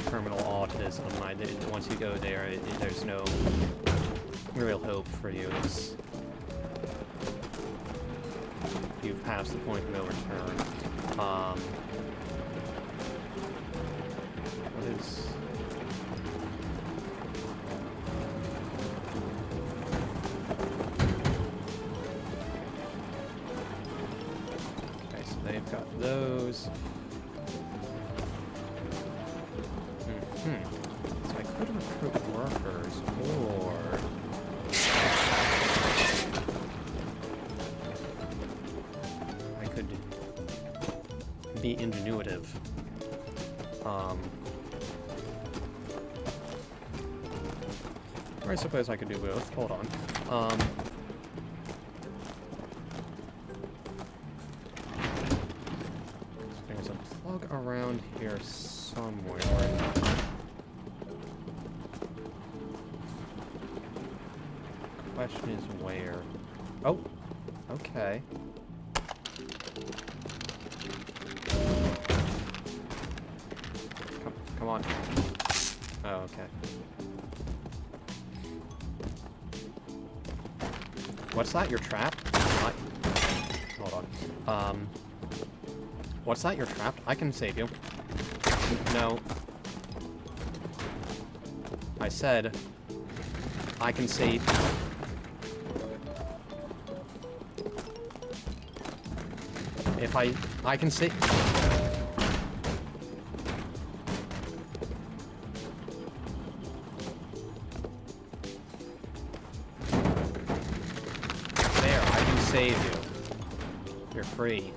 [SPEAKER 1] terminal autism. Once you go there, there's no real hope for you. You've passed the point of no return. What is... Okay, so they've got those. So I could recruit workers, or... I could be ingenuitive. Or I suppose I could do both. Hold on. There's a plug around here somewhere. Question is where? Oh, okay. Come on. Oh, okay. What's that? You're trapped? Hold on. What's that? You're trapped? I can save you. No. I said I can save. If I can save. Save you. You're free.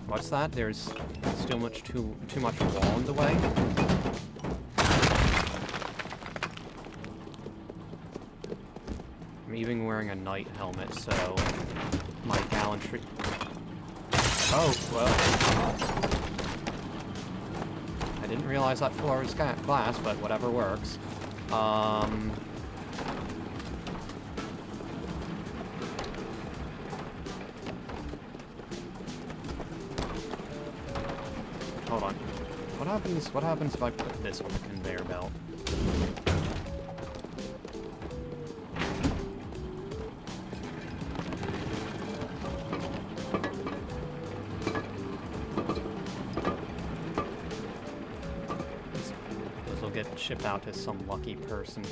[SPEAKER 1] What's that? There's still too much wall in the way. I'm even wearing a knight helmet, so my gallantry. Oh well. I didn't realize that floor was glass, but whatever works. hold on. What happens if I put this on the conveyor belt? Those will get shipped out to some lucky person.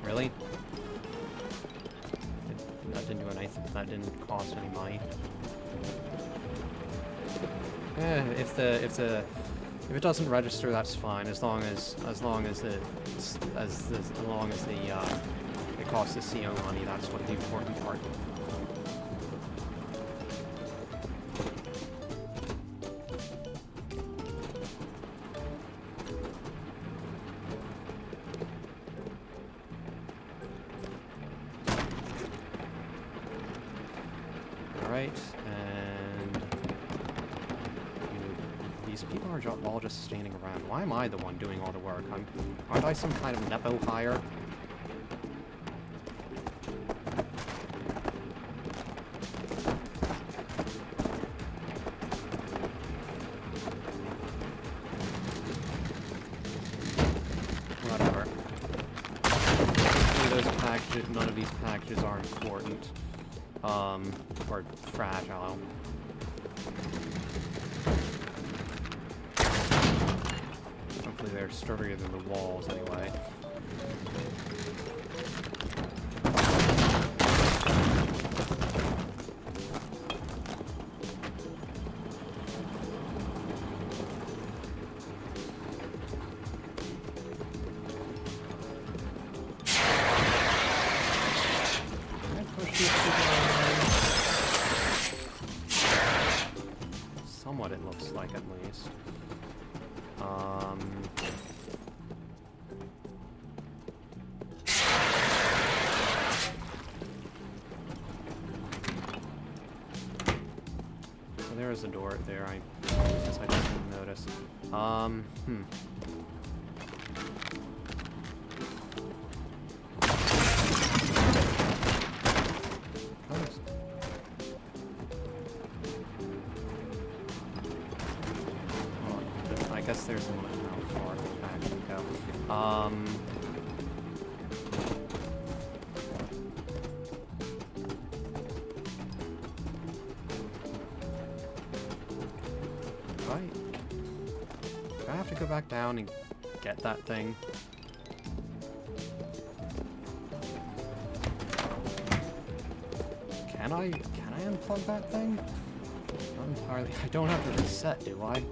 [SPEAKER 1] Really? That didn't do anything. That didn't cost any money. If it doesn't register, that's fine. As long as it costs the CO money, that's what the important part. Alright, and these people are all just standing around. Why am I the one doing all the work? Aren't I some kind of Nepo hire? Whatever. None of these packages are important. Or fragile. Hopefully they're sturdier than the walls anyway. Somewhat, it looks like, at least. So there's a door there. I guess I just didn't notice. I guess there's a limit how far I can go. Do I have to go back down and get that thing? Can I unplug that thing? Not entirely. I don't have to reset, do I?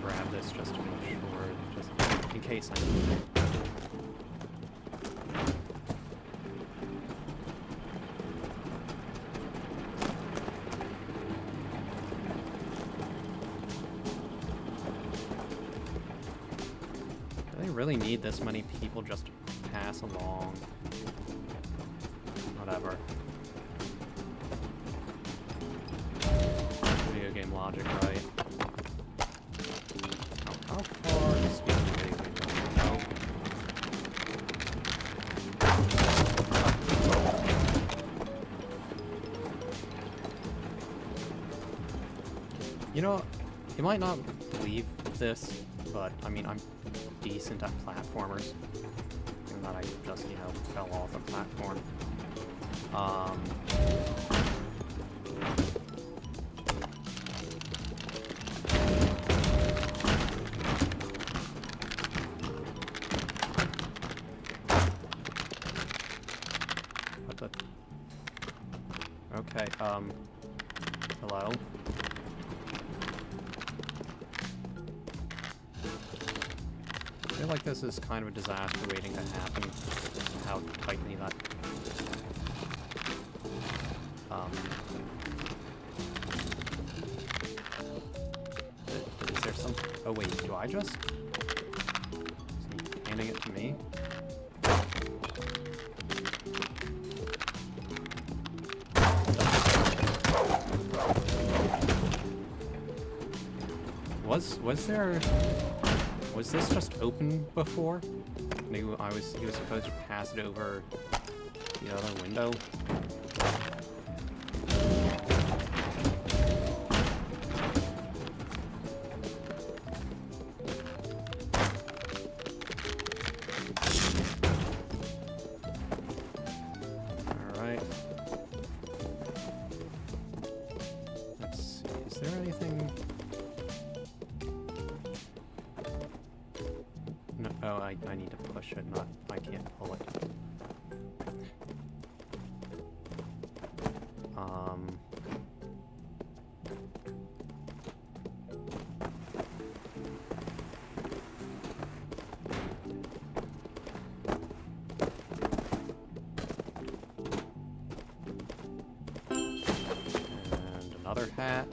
[SPEAKER 1] Grab this just to make sure, just in case I need it. Do they really need this many people just to pass along? Whatever. Video game logic, right? How far is speed no. You know, you might not believe this, but I mean, I'm decent at platformers. Given that I just, you know, fell off a platform. Okay, hello? I feel like this is kind of a disaster waiting to happen, how tightly that... Is there some... Oh wait, do I just... Is he handing it to me? Was this just open before? He was supposed to pass it over the other window. Alright. Let's see, is there anything? No, oh, I need to push it, not, I can't pull it. And another hat.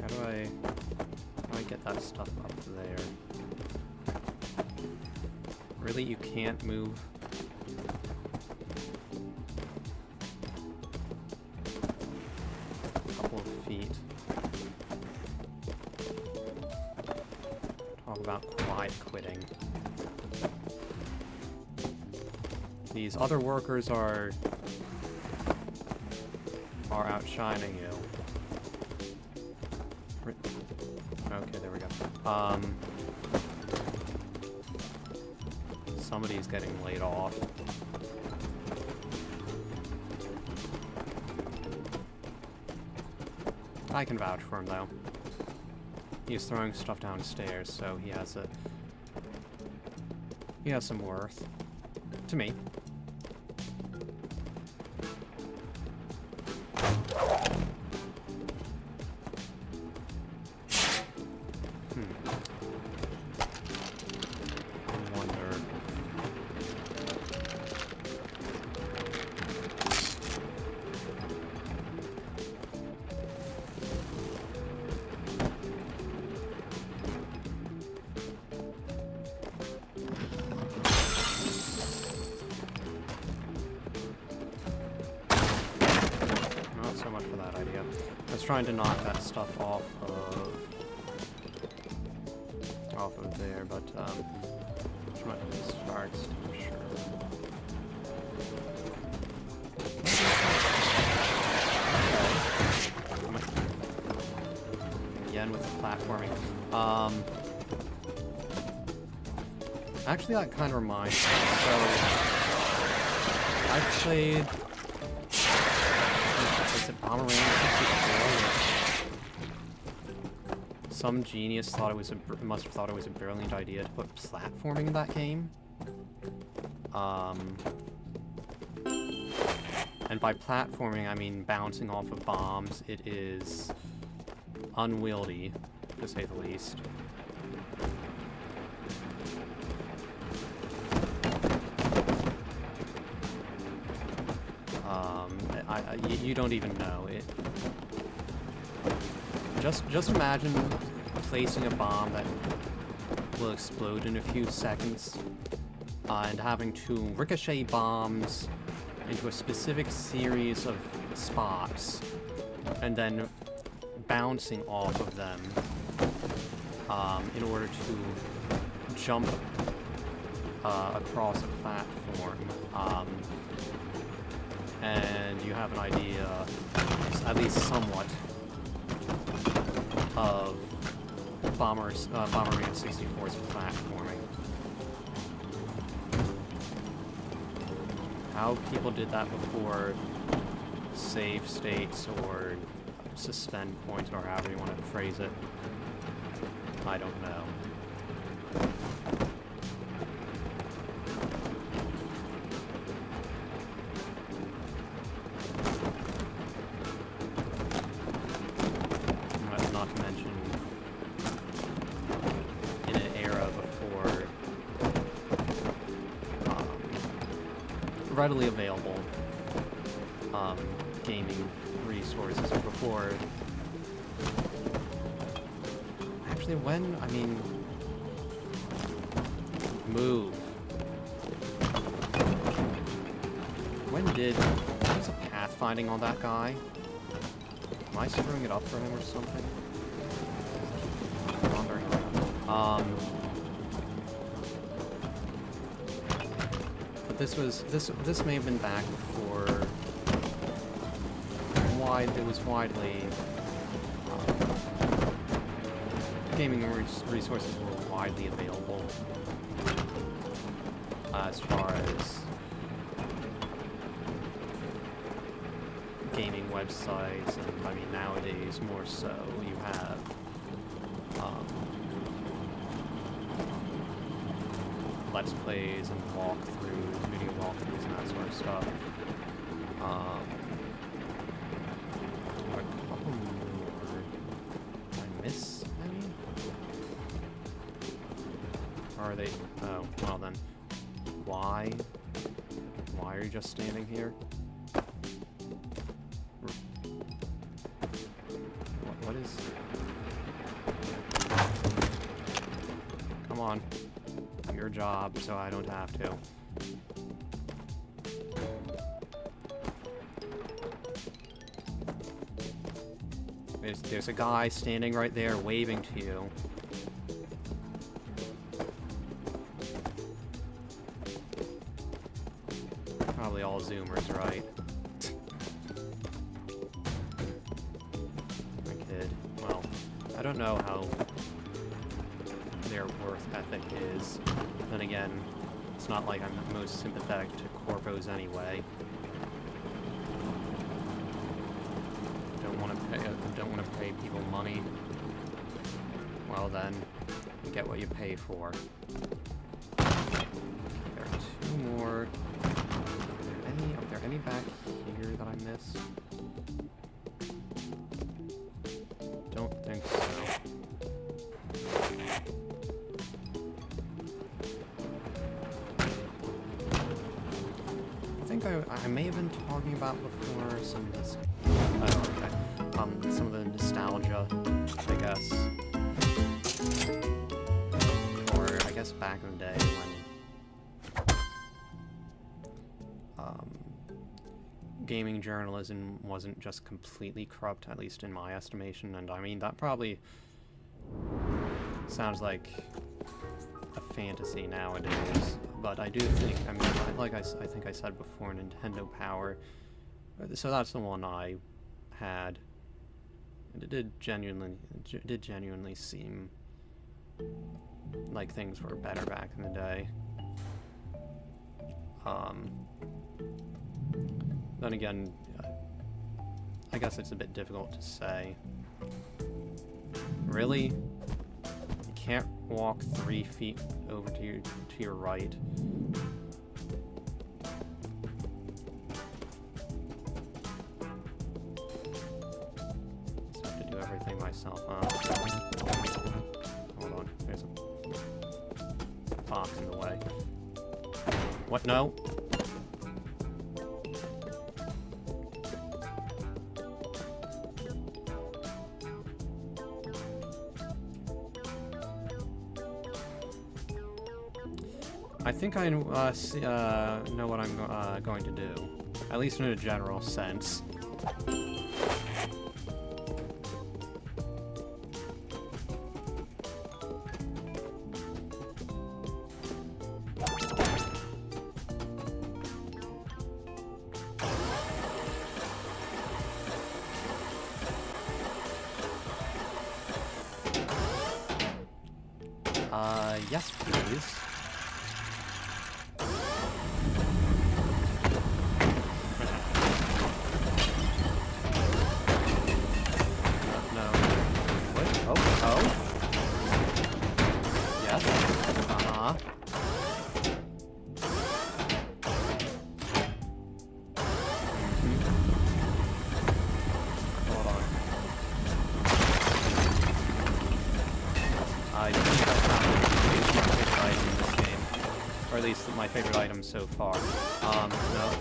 [SPEAKER 1] How do I get that stuff up there? Really, you can't move? A couple of feet. Talk about quiet quitting. These other workers are outshining you. Okay, there we go. Somebody's getting laid off. I can vouch for him, though. He's throwing stuff downstairs, so he has some worth. To me. Trying to knock that stuff off of there, but which one of these starts? I'm sure. Again with the platforming. Actually, that kind of reminds me. So I've played. Is it Bomberman 64? Some genius thought it was must have thought it was a brilliant idea to put platforming in that game. And by platforming, I mean bouncing off of bombs. It is unwieldy, to say the least. You don't even know it. Just imagine placing a bomb that will explode in a few seconds, and having to ricochet bombs into a specific series of spots, and then bouncing off of them in order to jump across a platform. And you have an idea, at least somewhat, of Bomberman 64's platforming. How people did that before save states or suspend points, or however you want to phrase it, I don't know. Not to mention, in an era before readily available gaming resources, or before, actually when, I mean, move. When was a pathfinding on that guy? Am I screwing it up for him or something? Wandering. But this may have been back before it was widely gaming resources were widely available as far as gaming websites, and I mean nowadays more so you have Let's Plays and walkthroughs, video walkthroughs and that sort of stuff. A couple more. Did I miss any? Or are they? Oh, well then. Why? Why are you just standing here? What is... Come on. Your job, so I don't have to. There's a guy standing right there waving to you. Probably all Zoomers, right? My kid. Well, I don't know how their worth ethic is. Then again, it's not like I'm the most sympathetic to corpos anyway. Don't want to pay people money. Well then, you get what you pay for. There are two more. Are there any back here that I missed? Don't think so. I may have been talking about before some of this. Oh, okay. Some of the nostalgia, I guess. Or I guess back in the day when gaming journalism wasn't just completely corrupt, at least in my estimation. And I mean, that probably sounds like a fantasy nowadays. But I do think, I mean, I think I said before, Nintendo Power. So that's the one I had. And it did genuinely seem like things were better back in the day. Then again, I guess it's a bit difficult to say. Really? You can't walk 3 feet over to your right. Just have to do everything myself, huh? Hold on, there's a box in the way. What? No? I think I know what I'm going to do, at least in a general sense. Yes, please. My favorite item so far. No.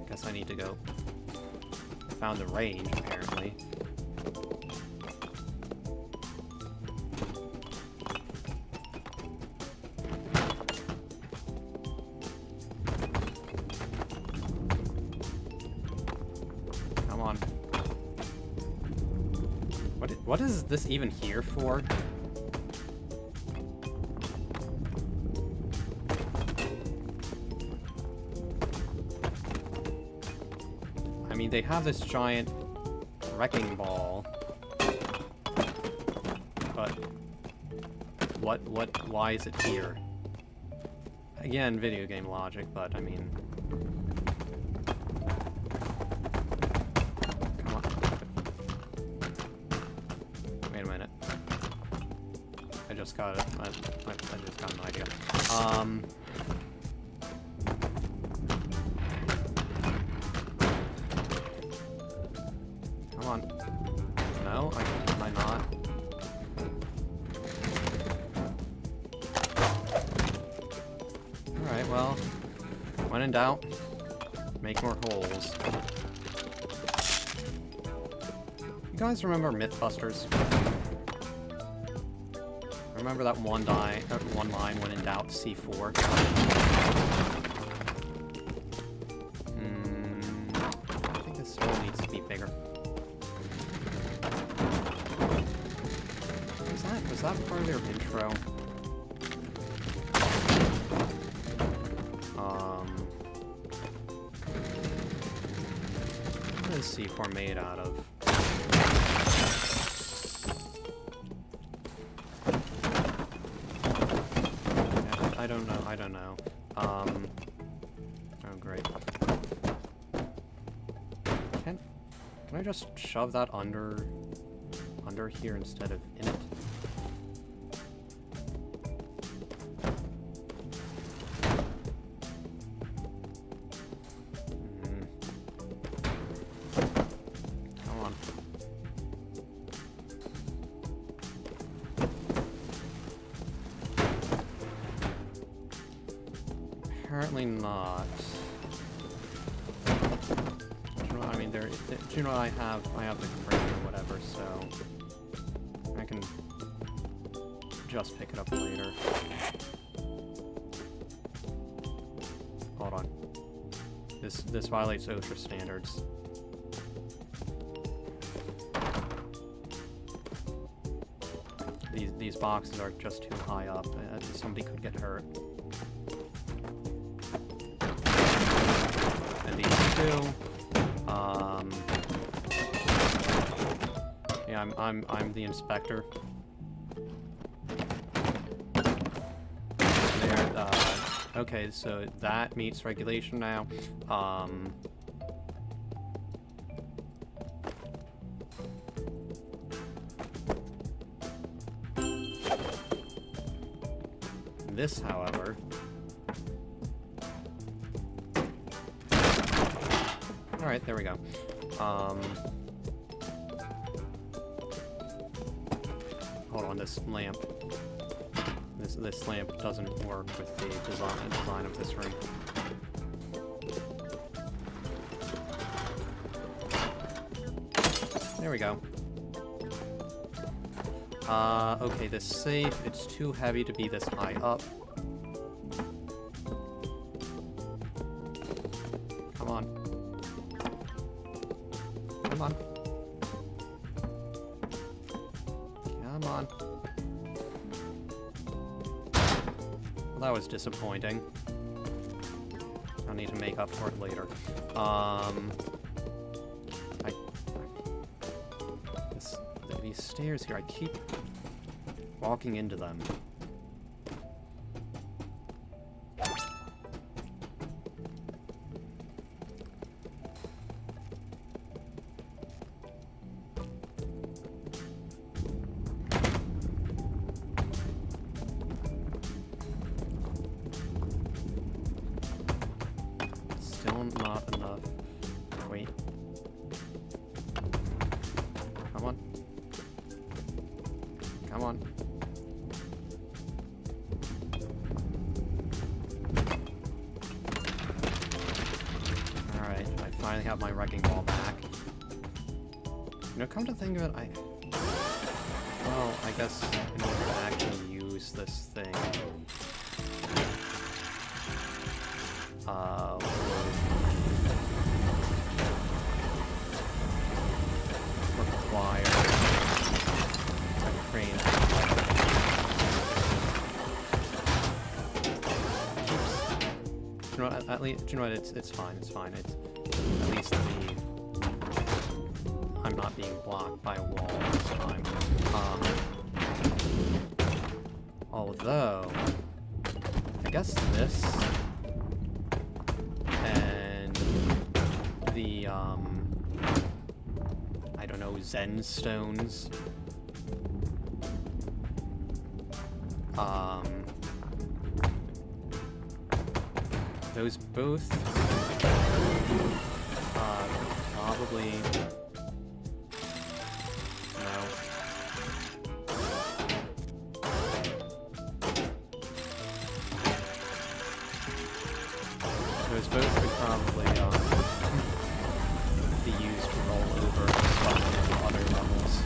[SPEAKER 1] Guess I need to go. Found the range, apparently. Come on. What is this even here for? I mean, they have this giant wrecking ball, but why is it here? Again, video game logic, but I mean... Come on. Wait a minute. I just got it. I just got an idea. Come on. No? Am I not? Alright, well, when in doubt, make more holes. You guys remember Mythbusters? Remember that one line, when in doubt, C4? I think this hole needs to be bigger. Was that part of their intro? What is C4 made out of? I don't know. Oh great. Can I just shove that under here instead of in it? Apparently not. I mean, you know, I have the crate or whatever, so I can just pick it up later. Hold on. This violates OSHA standards. These boxes are just too high up. Somebody could get hurt. Yeah, I'm the inspector. There, okay, so that meets regulation now. This, however... Alright, there we go. Hold on, this lamp. This lamp doesn't work with the design of this room. There we go. Okay, this safe, it's too heavy to be this high up. Come on. Come on. Come on. Well, that was disappointing. I'll need to make up for it later. These stairs here, I keep walking into them. Still not enough. Wait. Come on. Come on. Alright, I finally have my wrecking ball back. You know, come to think of it, well, I guess in order to actually use this thing, require know, at least, you know what, it's fine, it's fine. It's, at least I'm not being blocked by a wall this time. Although, I guess this, and the, I don't know, Zen stones, those both, probably, no. Those both could probably, be used to roll over stuff into other levels.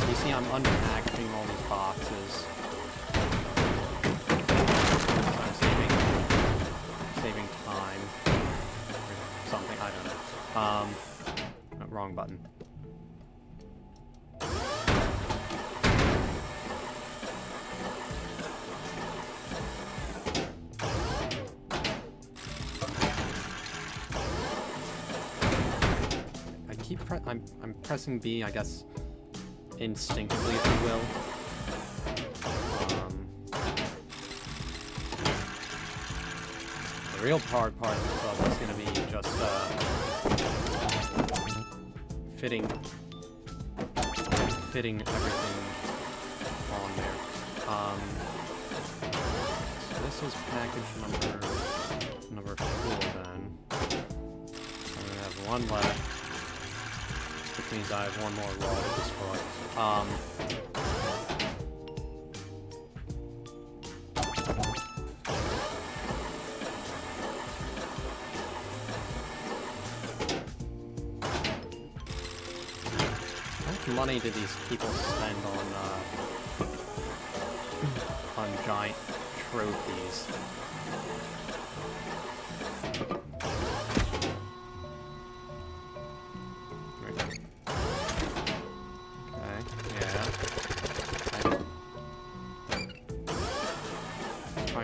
[SPEAKER 1] You see, I'm unpackaging all these boxes. I'm saving time. Or something, I don't know. Wrong button. I'm pressing B, I guess, instinctively, if you will. The real hard part of this level is going to be just fitting everything on there. So this is package number 4 then. I'm going to have one left, which means I have one more wall to destroy. How much money do these people spend on giant trophies?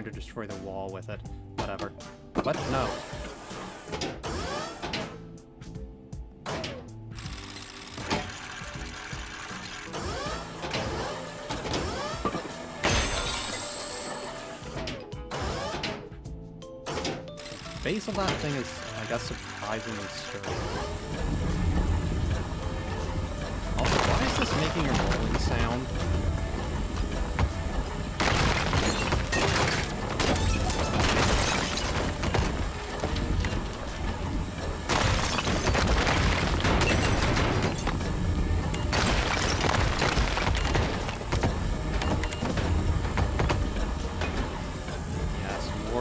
[SPEAKER 1] To destroy the wall with it. Whatever. What? No. The base of that thing is, I guess, surprisingly sturdy. Also, why is this making a rolling sound?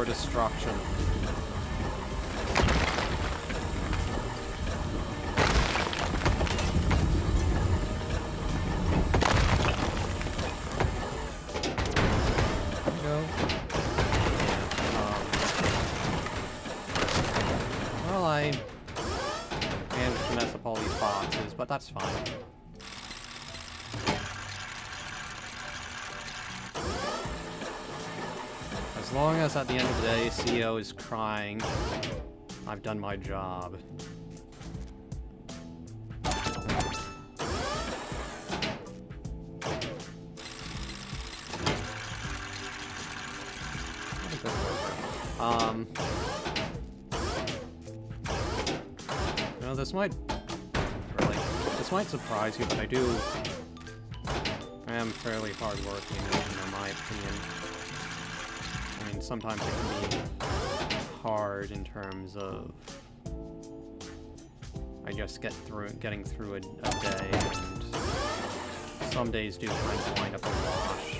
[SPEAKER 1] Destruction. There we go. Well, I managed to mess up all these boxes, but that's fine. As long as at the end of the day, CEO is crying, I've done my job. You know, this might surprise you, but I am fairly hardworking, in my opinion. I mean, sometimes it can be hard in terms of, I guess, getting through a day, and some days do kind of wind up a wash.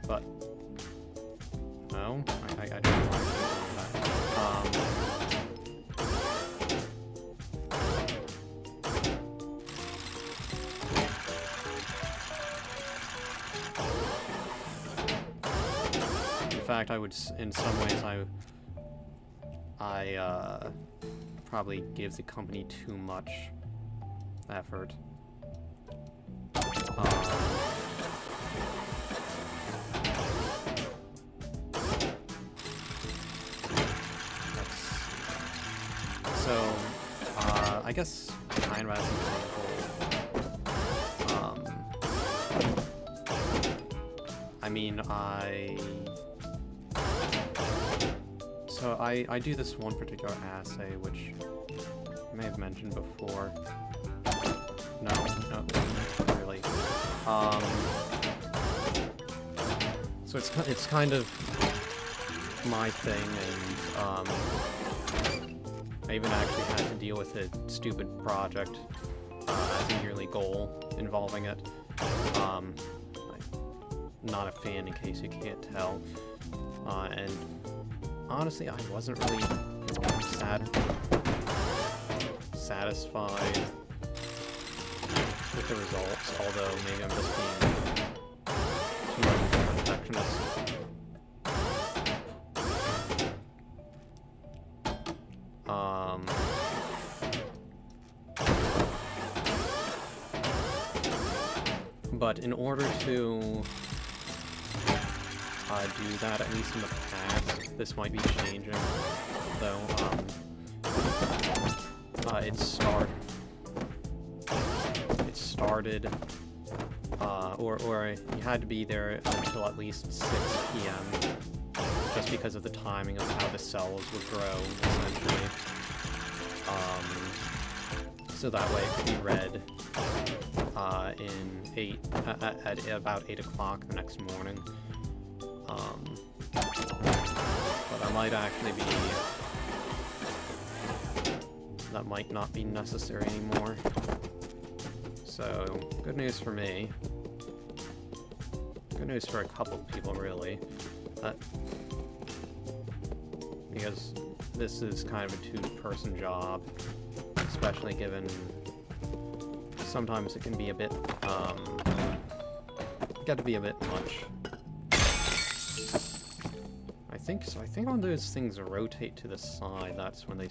[SPEAKER 1] But no, I don't like that. fact, in some ways, I probably give the company too much effort. So, I guess kind of as an example, I mean, so I do this one particular assay, which I may have mentioned before. No, not really. So it's kind of my thing, and I even actually had to deal with a stupid project as a yearly goal involving it. I'm not a fan, in case you can't tell, and honestly, I wasn't really satisfied with the results, although maybe I'm just being too much of a perfectionist. But in order to do that, at least in the past, this might be changing, though, it started, or you had to be there until at least 6 p.m., just because of the timing of how the cells would grow, essentially. So that way it could be read at about 8 o'clock the next morning. But that might actually be... that might not be necessary anymore. So, good news for me. Good news for a couple of people, really. Because this is kind of a two-person job, especially given sometimes it can be a bit, got to be a bit much. I think when those things rotate to the side, that's when they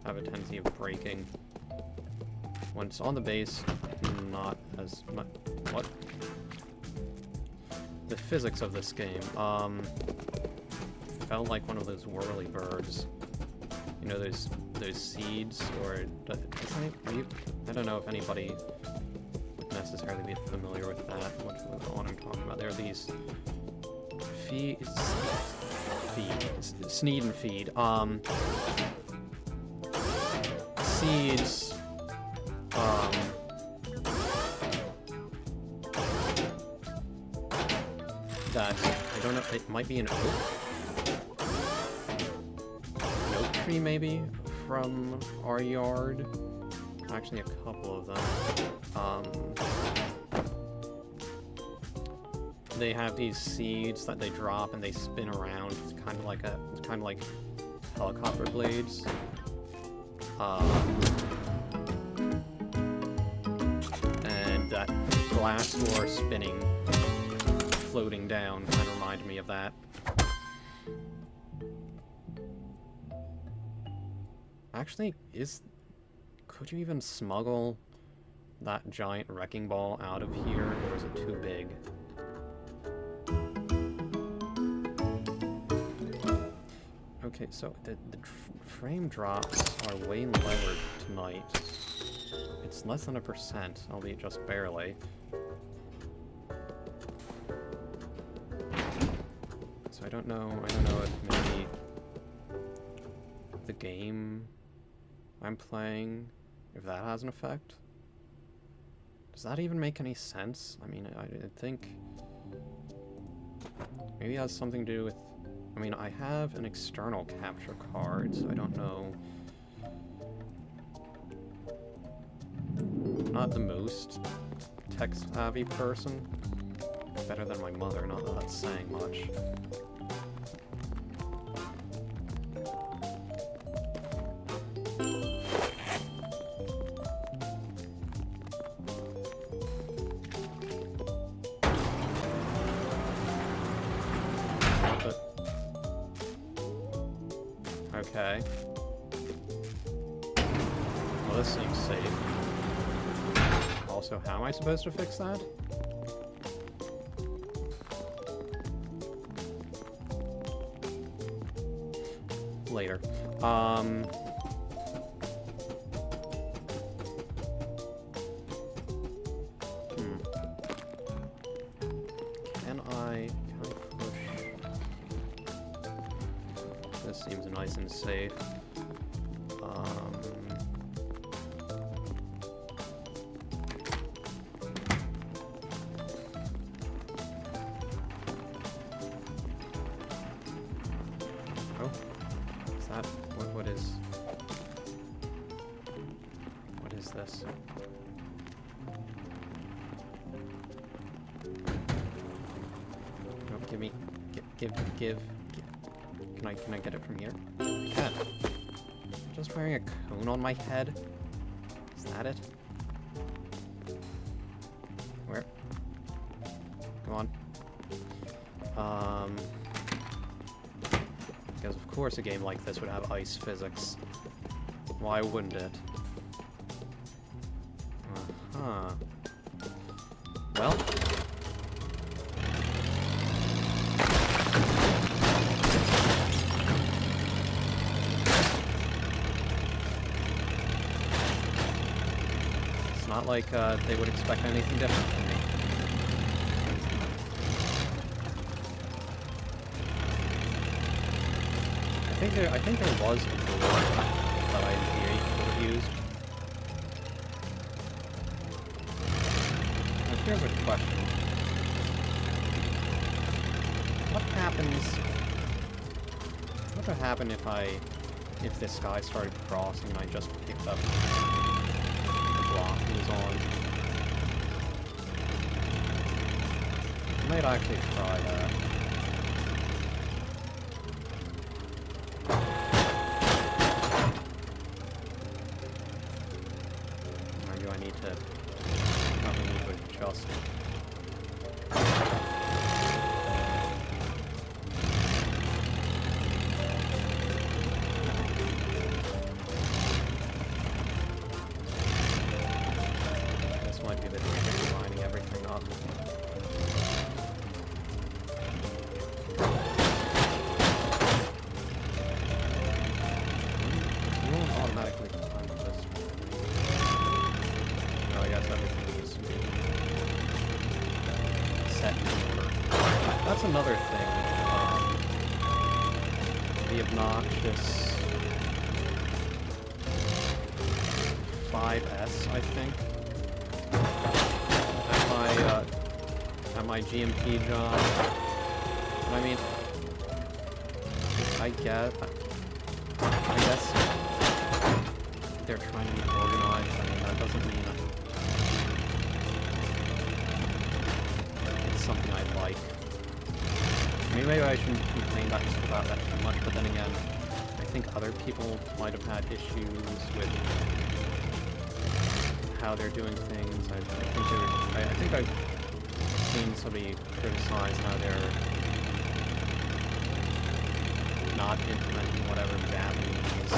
[SPEAKER 1] have a tendency of breaking. When it's on the base, not as much. What? The physics of this game, felt like one of those whirly birds. You know, those seeds, or I don't know if anybody would necessarily be familiar with that. What I'm talking about? There are these sneed and feed. Seeds. That I don't know. It might be an oak. Tree, maybe, from our yard. Actually, a couple of them. They have these seeds that they drop and they spin around. It's kind of like helicopter blades. And that glass door spinning, floating down, kind of reminded me of that. Actually, could you even smuggle that giant wrecking ball out of here, or is it too big? Okay, so the frame drops are way lower tonight. It's less than 1%, albeit just barely. So I don't know if maybe the game I'm playing, if that has an effect. Does that even make any sense? I mean, I think maybe it has something to do with... I mean, I have an external capture card, so I don't know. I'm not the most tech-savvy person. Better than my mother, not that that's saying much. Okay. Well, this seems safe. Also, how am I supposed to fix that? Later. Can I push? This seems nice and safe. Oh, is that what is? What is this? No, give me, give. Can I get it from here? I can. Just wearing a cone on my head? Is that it? Where? Come on. Because of course a game like this would have ice physics. Why wouldn't it? Uh-huh. Well. It's not like they would expect anything different from me. I think there was a door that I in theory could have used. Now here's a question. What would happen if this guy started crossing and I just picked up the block he was on? I might actually try that. Probably need to adjust. This might be a bit tricky lining everything up. You won't automatically climb this. I guess everything needs to be set in order. That's another thing. The obnoxious 5S, I think. At my GMP job. I mean, I guess they're trying to be organized. I mean, that doesn't mean something I like. I mean, maybe I shouldn't complain about that too much, but then again, I think other people might have had issues with how they're doing things. I think I've seen somebody criticize how they're not implementing whatever Japanese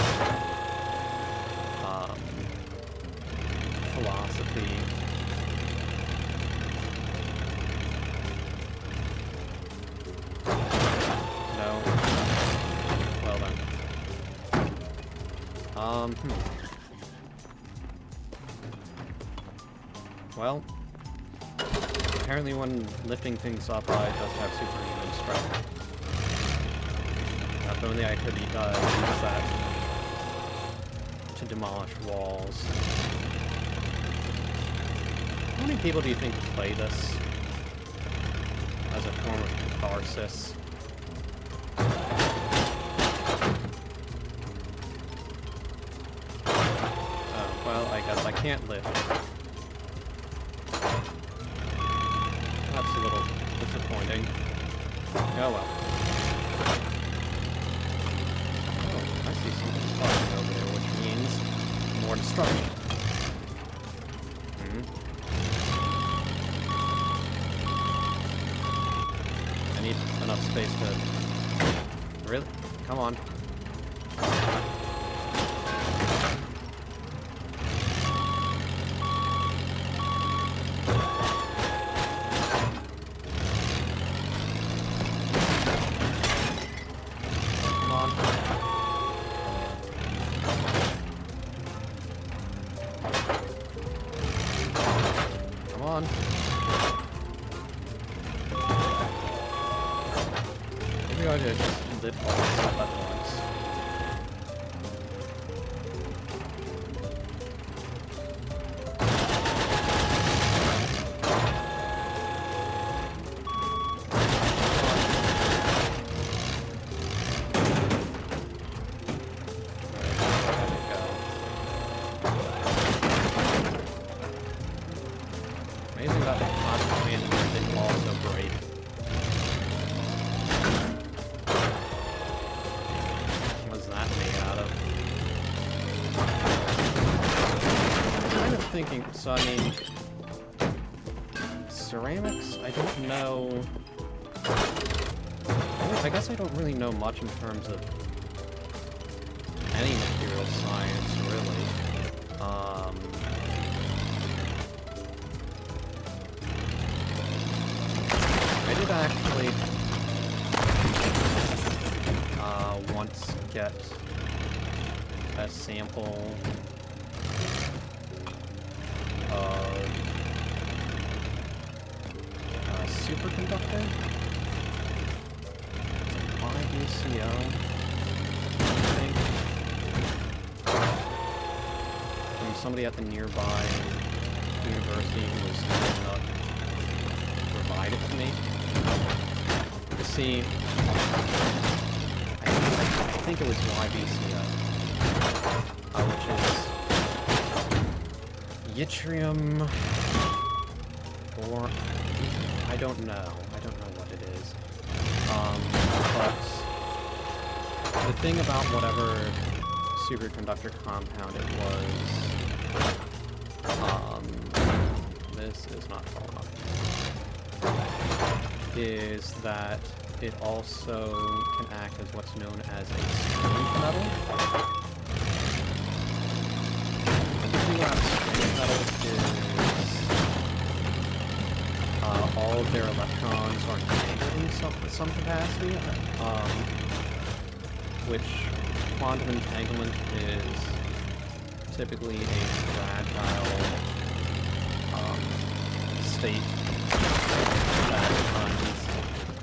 [SPEAKER 1] philosophy. Well then. Well, apparently when lifting things up, I just have superhuman strength. If only I could use that to demolish walls. How many people do you think play this as a form of catharsis? Well, I guess I can't lift. That's a little disappointing. Oh well. Oh, I see something starting over there, which means more destruction. I need enough space to... Really? Come on. on. Maybe I should just lift all this up at once. Amazing that the last command didn't also break. What's that made out of? I'm kind of thinking, so I mean, ceramics, I don't know. I guess I don't really know much in terms of any material science, really. I did actually once get a sample of a superconductor, YBCO, I think, from somebody at the nearby university who was kind enough to provide it to me. You see, I think it was YBCO, which is yttrium, or I don't know what it is. But the thing about whatever superconductor compound it was, this is not tall enough, is that it also can act as what's known as a strange metal. And the thing about strange metals is all of their electrons are entangled in some capacity, which quantum entanglement is typically a fragile state that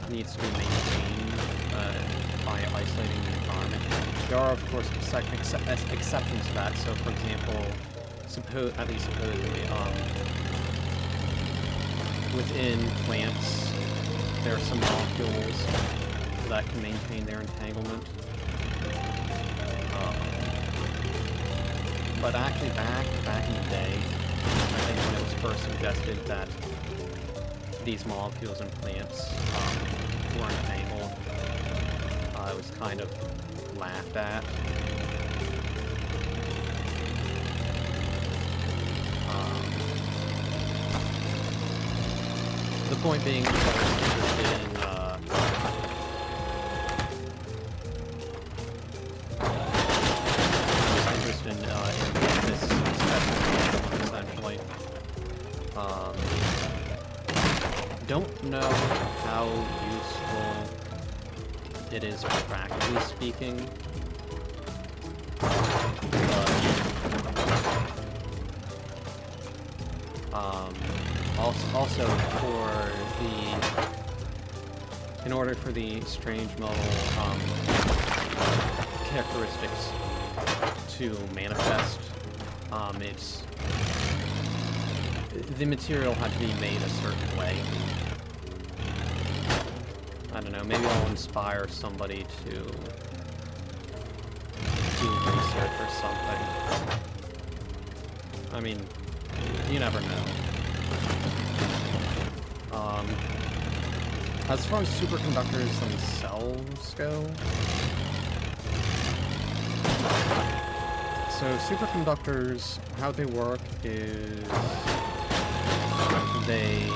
[SPEAKER 1] needs to be maintained by isolating the environment. There are, of course, exceptions to that. So, for example, supposedly, within plants, there are some molecules that can maintain their entanglement. But actually, back in the day, I think when it was first suggested that these molecules in plants were entangled, it was kind of laughed at. The point being that I was interested in this essentially. Don't know how useful it is practically speaking, but also in order for the strange metal characteristics to manifest, the material had to be made a certain way. I don't know, maybe I'll inspire somebody to do research or something. I mean, you never know. As far as superconductors themselves go, so superconductors, how they work is they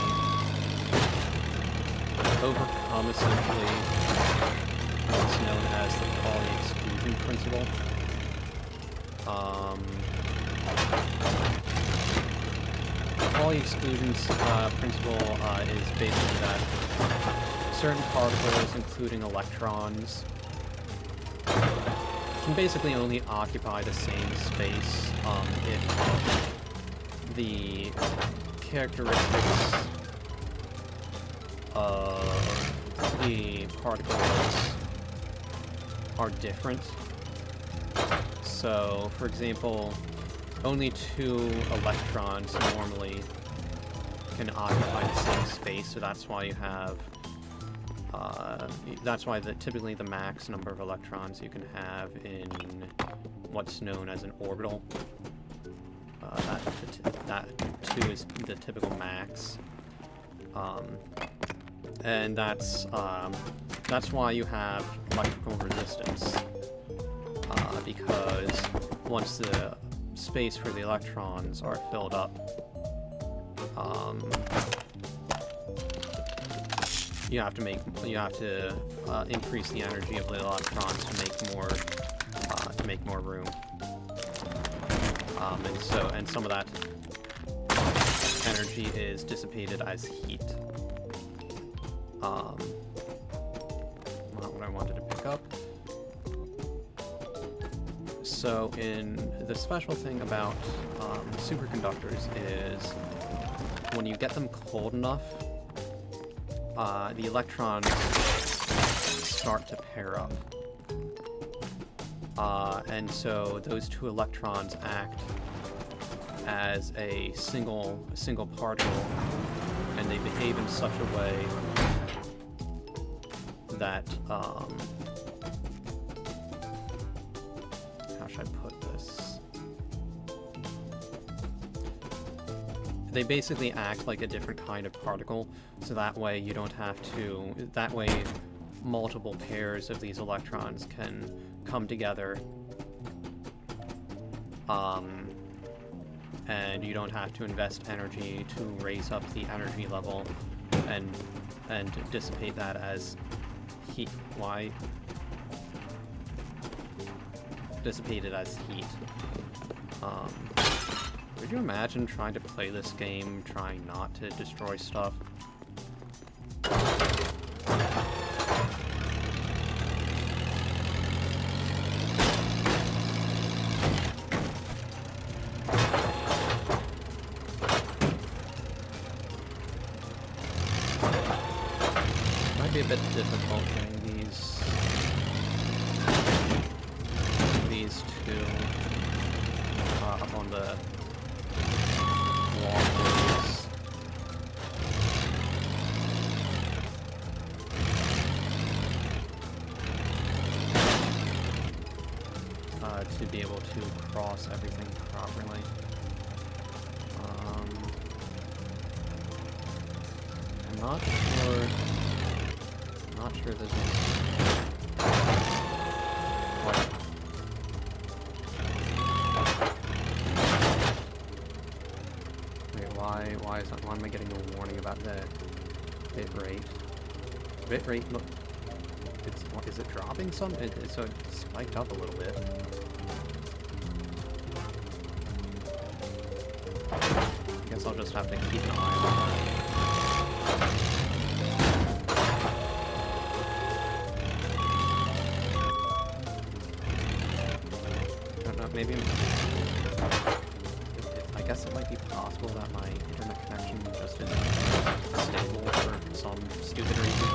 [SPEAKER 1] overcome essentially what's known as the Pauli exclusion principle. The Pauli exclusion principle is basically that certain particles, including electrons, can basically only occupy the same space if the characteristics of the particles are different. So, for example, only 2 electrons normally can occupy the same space, so that's why you have that's why typically the max number of electrons you can have in what's known as an orbital. That 2 is the typical max, and that's why you have electrical resistance, because once the space for the electrons are filled up, you have to increase the energy of the electrons to make more room. And some of that energy is dissipated as heat. Not what I wanted to pick up. So, the special thing about superconductors is when you get them cold enough, the electrons start to pair up. And so those 2 electrons act as a single particle, and they behave in such a way that, how should I put this? They basically act like a different kind of particle, so that way you don't have to, that way multiple pairs of these electrons can come together, and you don't have to invest energy to raise up the energy level and dissipate that as heat. Why? Dissipate it as heat. Could you imagine trying to play this game, trying not to destroy stuff? Might be a bit difficult getting these 2 up on the walkways. To be able to cross everything properly. I'm not sure this is... What? Wait, why am I getting a warning about the bit rate? Bit rate, look, is it dropping some? So it spiked up a little bit. I guess I'll just have to keep an eye on that. I don't know, maybe I guess it might be possible that my internet connection just isn't stable for some stupid reason.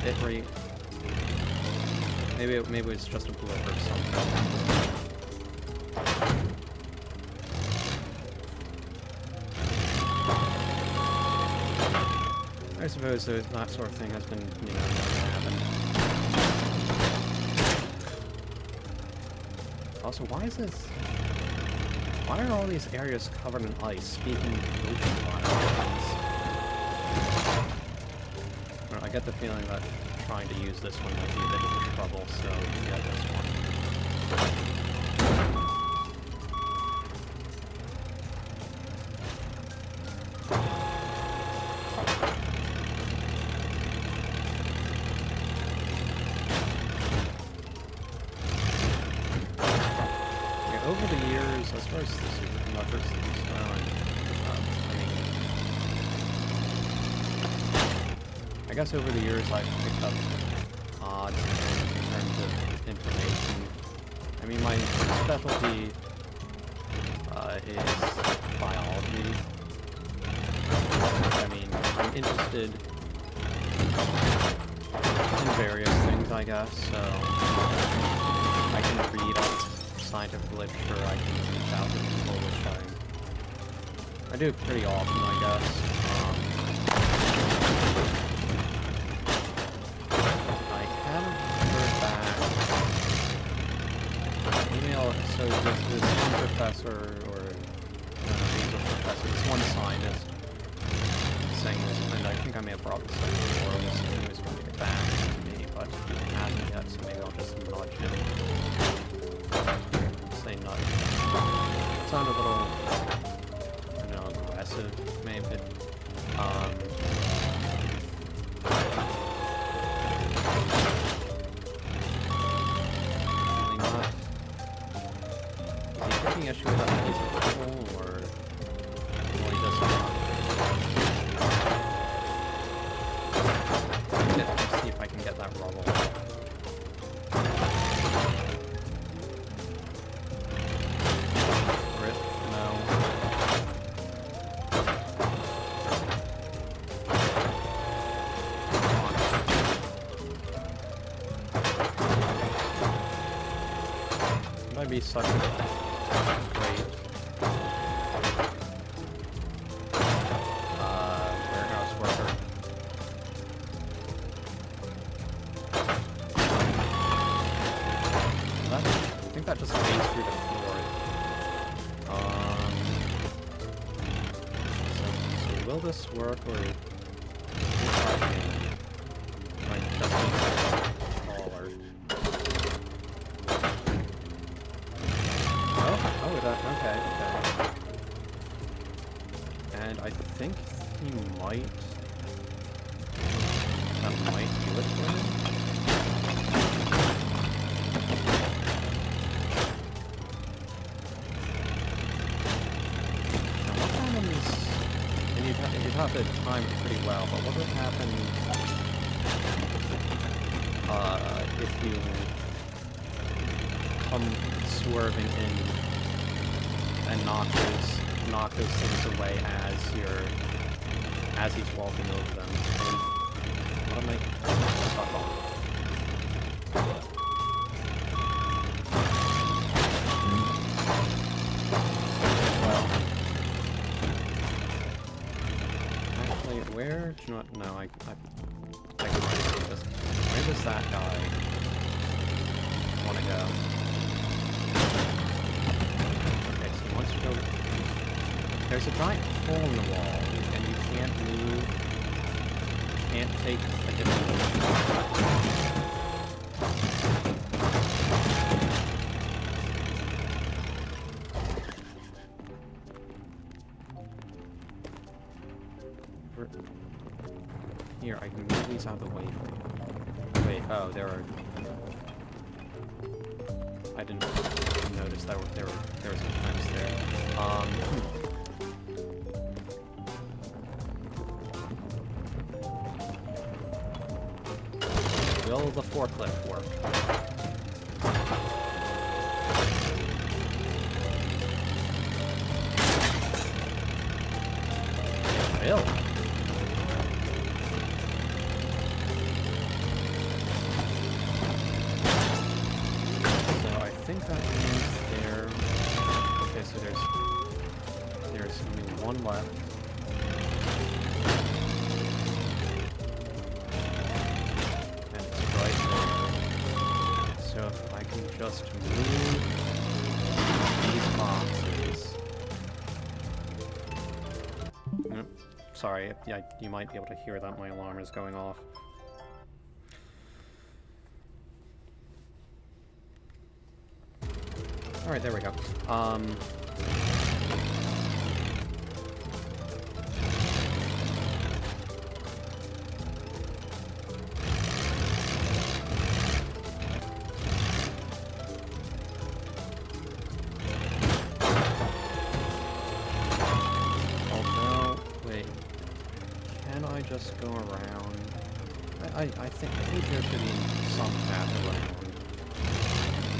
[SPEAKER 1] Bitrate. Maybe it's just a blip or something. I suppose that sort of thing has been, known to happen. Also, why are all these areas covered in ice? Speaking of ocean environments, I get the feeling that trying to use this one might be a bit of trouble, so we got this one. Over the years, as far as the superconductors and I guess over the years I've picked up odds and ends in terms of information. I mean, my specialty is biology. I mean, I'm interested in various things, I guess, so I can read up scientific literature, I can reach out to people, which I do pretty often, I guess. I haven't heard back. Email, so this one professor, or he's a professor, this one scientist saying this, and I think I may have brought this up before, he was going to get back to me, but he hasn't yet, so maybe I'll just nudge him. Say nudge. It sounded a little, I don't know, aggressive, maybe. Really not. Is he taking issue with that piece of rubble, or will he just not? Let's see if I can get that rubble. Might be such a great warehouse worker. I think that just fades through the floor. So will this work, or if I just taller? Okay. And I think he might... that might do it for him. Now what happens... and you'd have to time it pretty well, but what would happen... if you come swerving in and knock those things away as he's walking over them. And what am I stuck on? Well, actually, where? Do you know what? No, I can do this. Where does that guy want to go? Once you go, there's a giant hole in the wall, and you can't move, can't take a different Here, I can move these out of the way for you. Wait, oh, there are... I didn't notice that there was a fence there. Will the forklift work? It will. I think that means there... Okay, so there's only one left. And it's right there. So if I can just move these boxes... Sorry, yeah, you might be able to hear that my alarm is going off. Alright, there we go. Although, wait. Can I just go around? I think there should be some path around.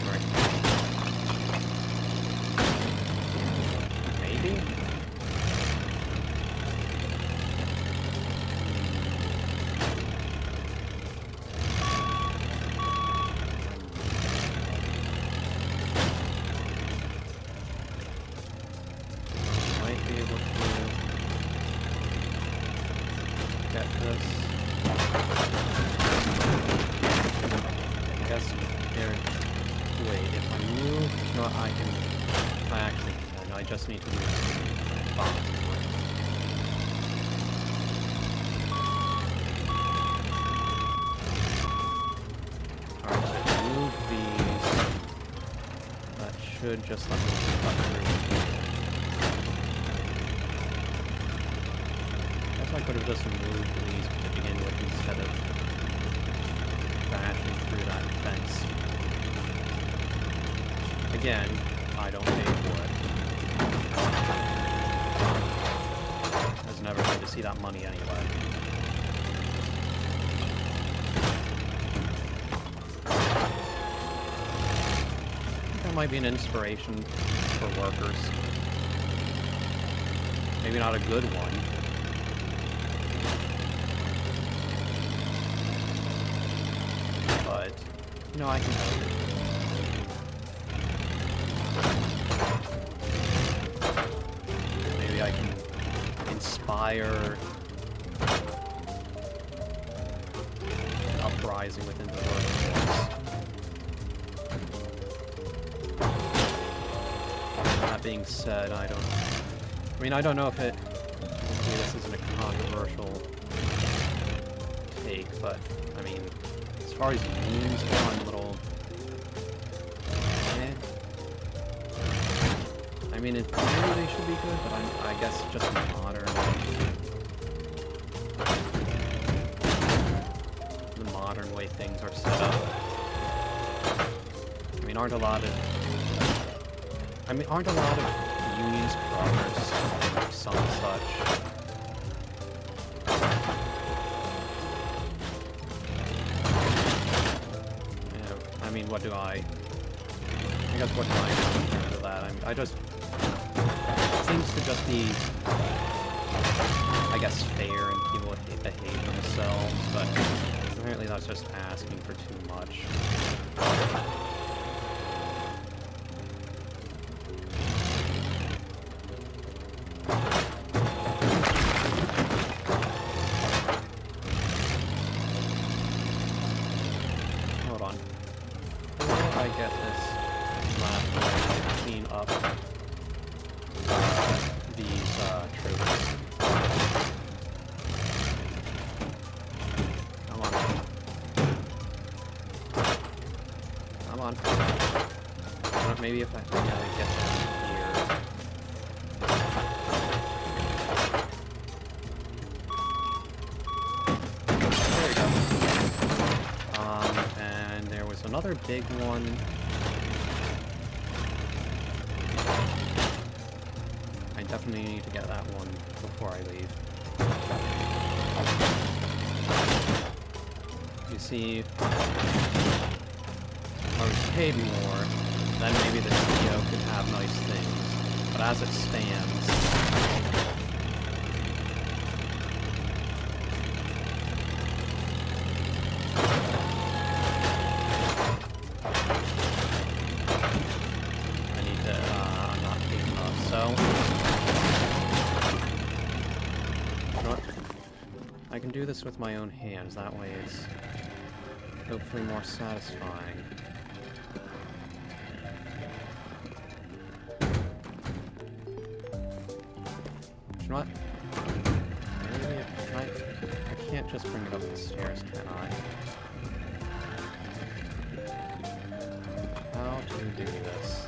[SPEAKER 1] Right. Maybe? Might be able to get this. I guess there. Wait, if I move, no, I actually can. I just need to move some boxes. Alright, so if I move these, that should just let me cut through. I guess I could have just moved these to begin with instead of crashing through that fence. Again, I don't pay for it. I was never going to see that money anyway. I think that might be an inspiration for workers. Maybe not a good one. But, you know, I can help it. Maybe I can inspire an uprising within the workforce. That being said, I don't know if it... Maybe this isn't a controversial take, but, I mean, as far as unions go, I'm a little... I mean, in theory they should be good, but I guess just modern. The modern way things are set up. I mean, aren't a lot of unions corrupt or some such? Yeah, I mean, what do I guess what do I know in terms of that? I just... Seems to just be, I guess, fair and people behave themselves, but apparently that's just asking for too much. Hold on. Before I get this last one, clean up these troops. Come on. Come on. Maybe if I get down here. There we go. And there was another big one. I definitely need to get that one before I leave. You see, if I was paid more, then maybe the CEO could have nice things. But as it stands, I need to, I'm not paid enough, so... I can do this with my own hands, that way it's hopefully more satisfying. You know what? Maybe I can't just bring it up the stairs, can I? How to do this?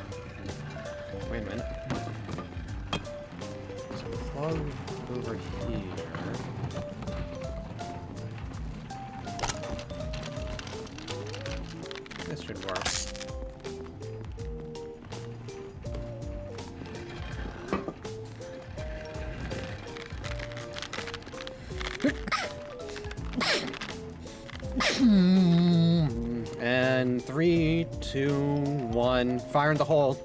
[SPEAKER 1] This should work. And 3, 2, 1, fire in the hole.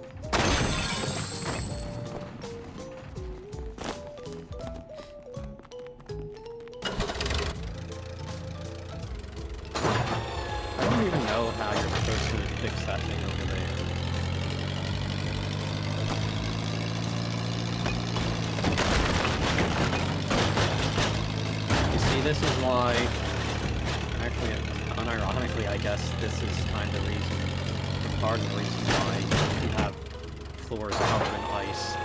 [SPEAKER 1] I don't even know how you're supposed to fix that thing over there. You see, this is why, actually, unironically, I guess this is kind of the reason, part of the reason why you have floors covered in ice.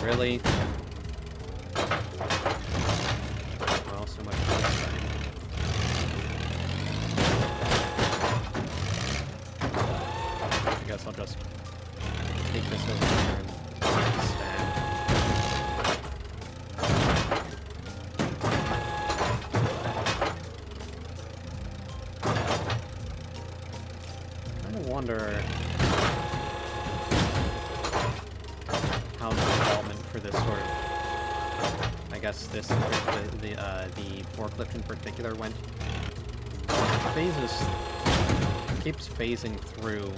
[SPEAKER 1] Really? Well, so much for this thing. I guess I'll just take this over here and stand. I kind of wonder how the development for this sort of, I guess this, the forklift in particular went. Keeps phasing through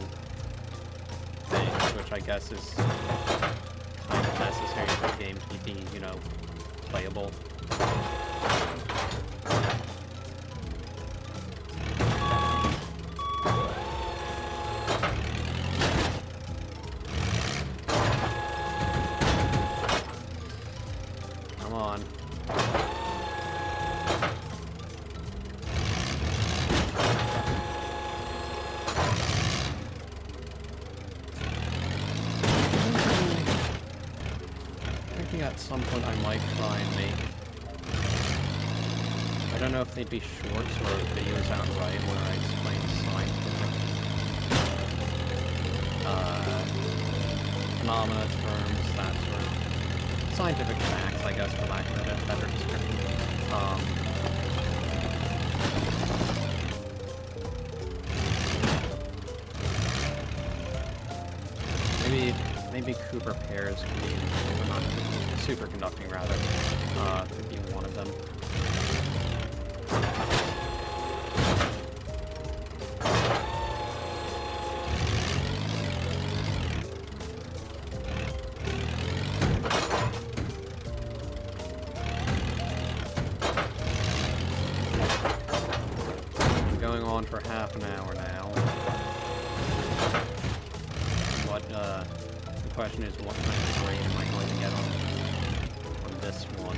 [SPEAKER 1] things, which I guess is kind of necessary for the game to be, you know, playable. Come on. At some point I might try and make, I don't know if they'd be shorts or videos outright where I explain scientific phenomena, terms, that sort of scientific facts, I guess, for lack of a better description. Maybe Cooper pairs could be, or not, superconducting rather, could be one of them. Going on for half an hour now. The question is, what kind of grade am I going to get on this one?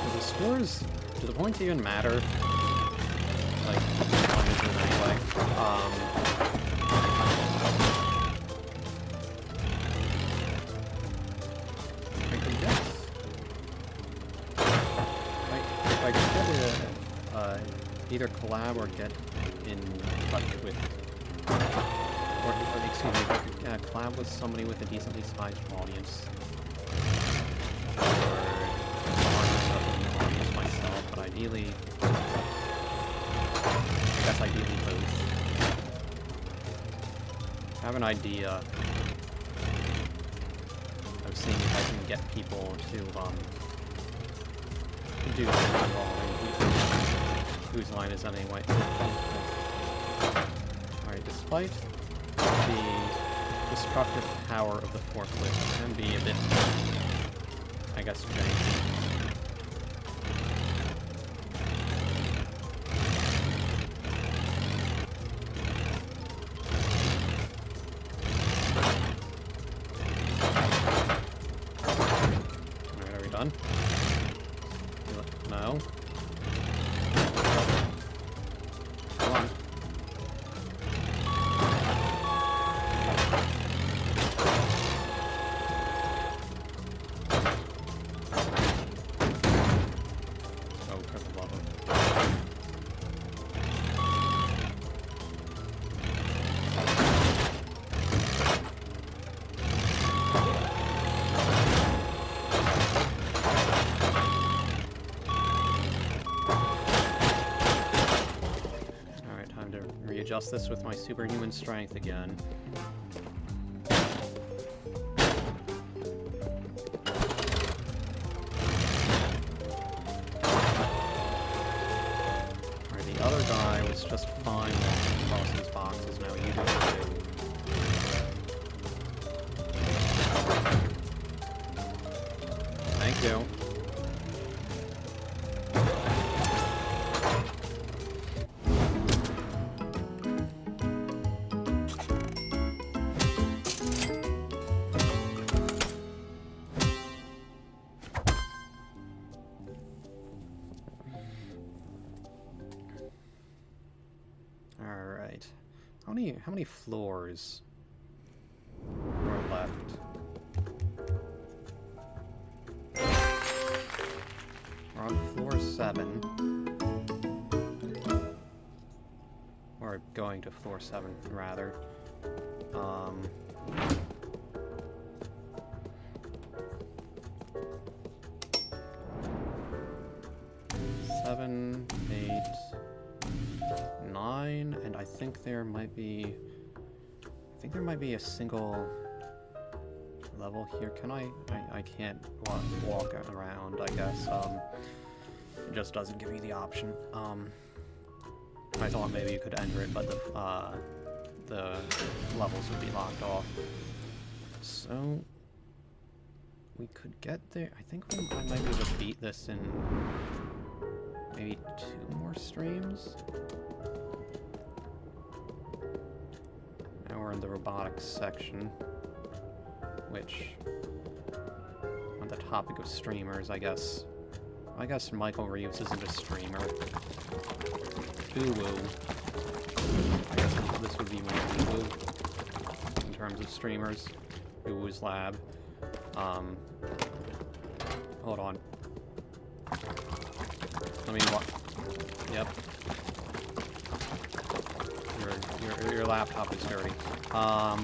[SPEAKER 1] Do the scores, do the points even matter? Like, anyway. I could guess. If I could get either collab or get in touch with, or excuse me, if I could collab with somebody with a decently sized audience, or start an audience myself, but ideally, I guess ideally both. I have an idea of seeing if I can get people to do something involving whose line is that anyway? Alright, despite the destructive power of the forklift, it can be a bit, I guess, janky. Alright, are we done? No? Come on. readjust this with my superhuman strength again. Alright, the other guy was just fine with across these boxes. Now you do it too. Thank you. Alright. How many floors are left? We're on floor 7. Or going to floor 7, rather. 7, 8, 9, and I think there might be a single level here. Can I can't walk around, I guess. It just doesn't give me the option. I thought maybe you could enter it, but the levels would be locked off. So we could get there. I think I might be able to beat this in maybe 2 more streams. Now we're in the robotics section, which, on the topic of streamers, I guess Michael Reeves isn't a streamer. Ooh-woo. I guess this would be more ooh-woo in terms of streamers. Ooh-woo's lab. Hold on. Let me walk. Yep. Your laptop is dirty. Not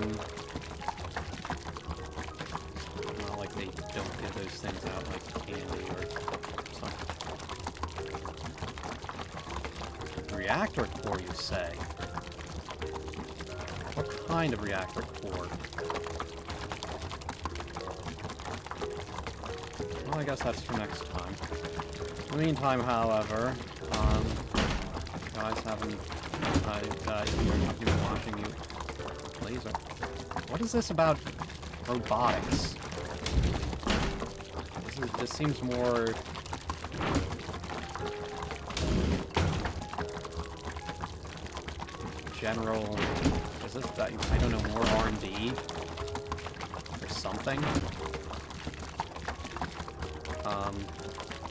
[SPEAKER 1] like they don't give those things out like candy or something. Reactor core, you say? What kind of reactor core? Well, I guess that's for next time. In the meantime, however, guys haven't, you've been watching you laser. What is this about robotics? This seems more general. Is this, I don't know, more R&D or something?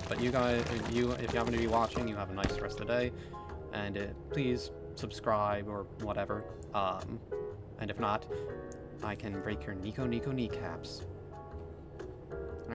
[SPEAKER 1] But you guys, if you happen to be watching, you have a nice rest of the day, and please subscribe or whatever. And if not, I can break your Nico kneecaps.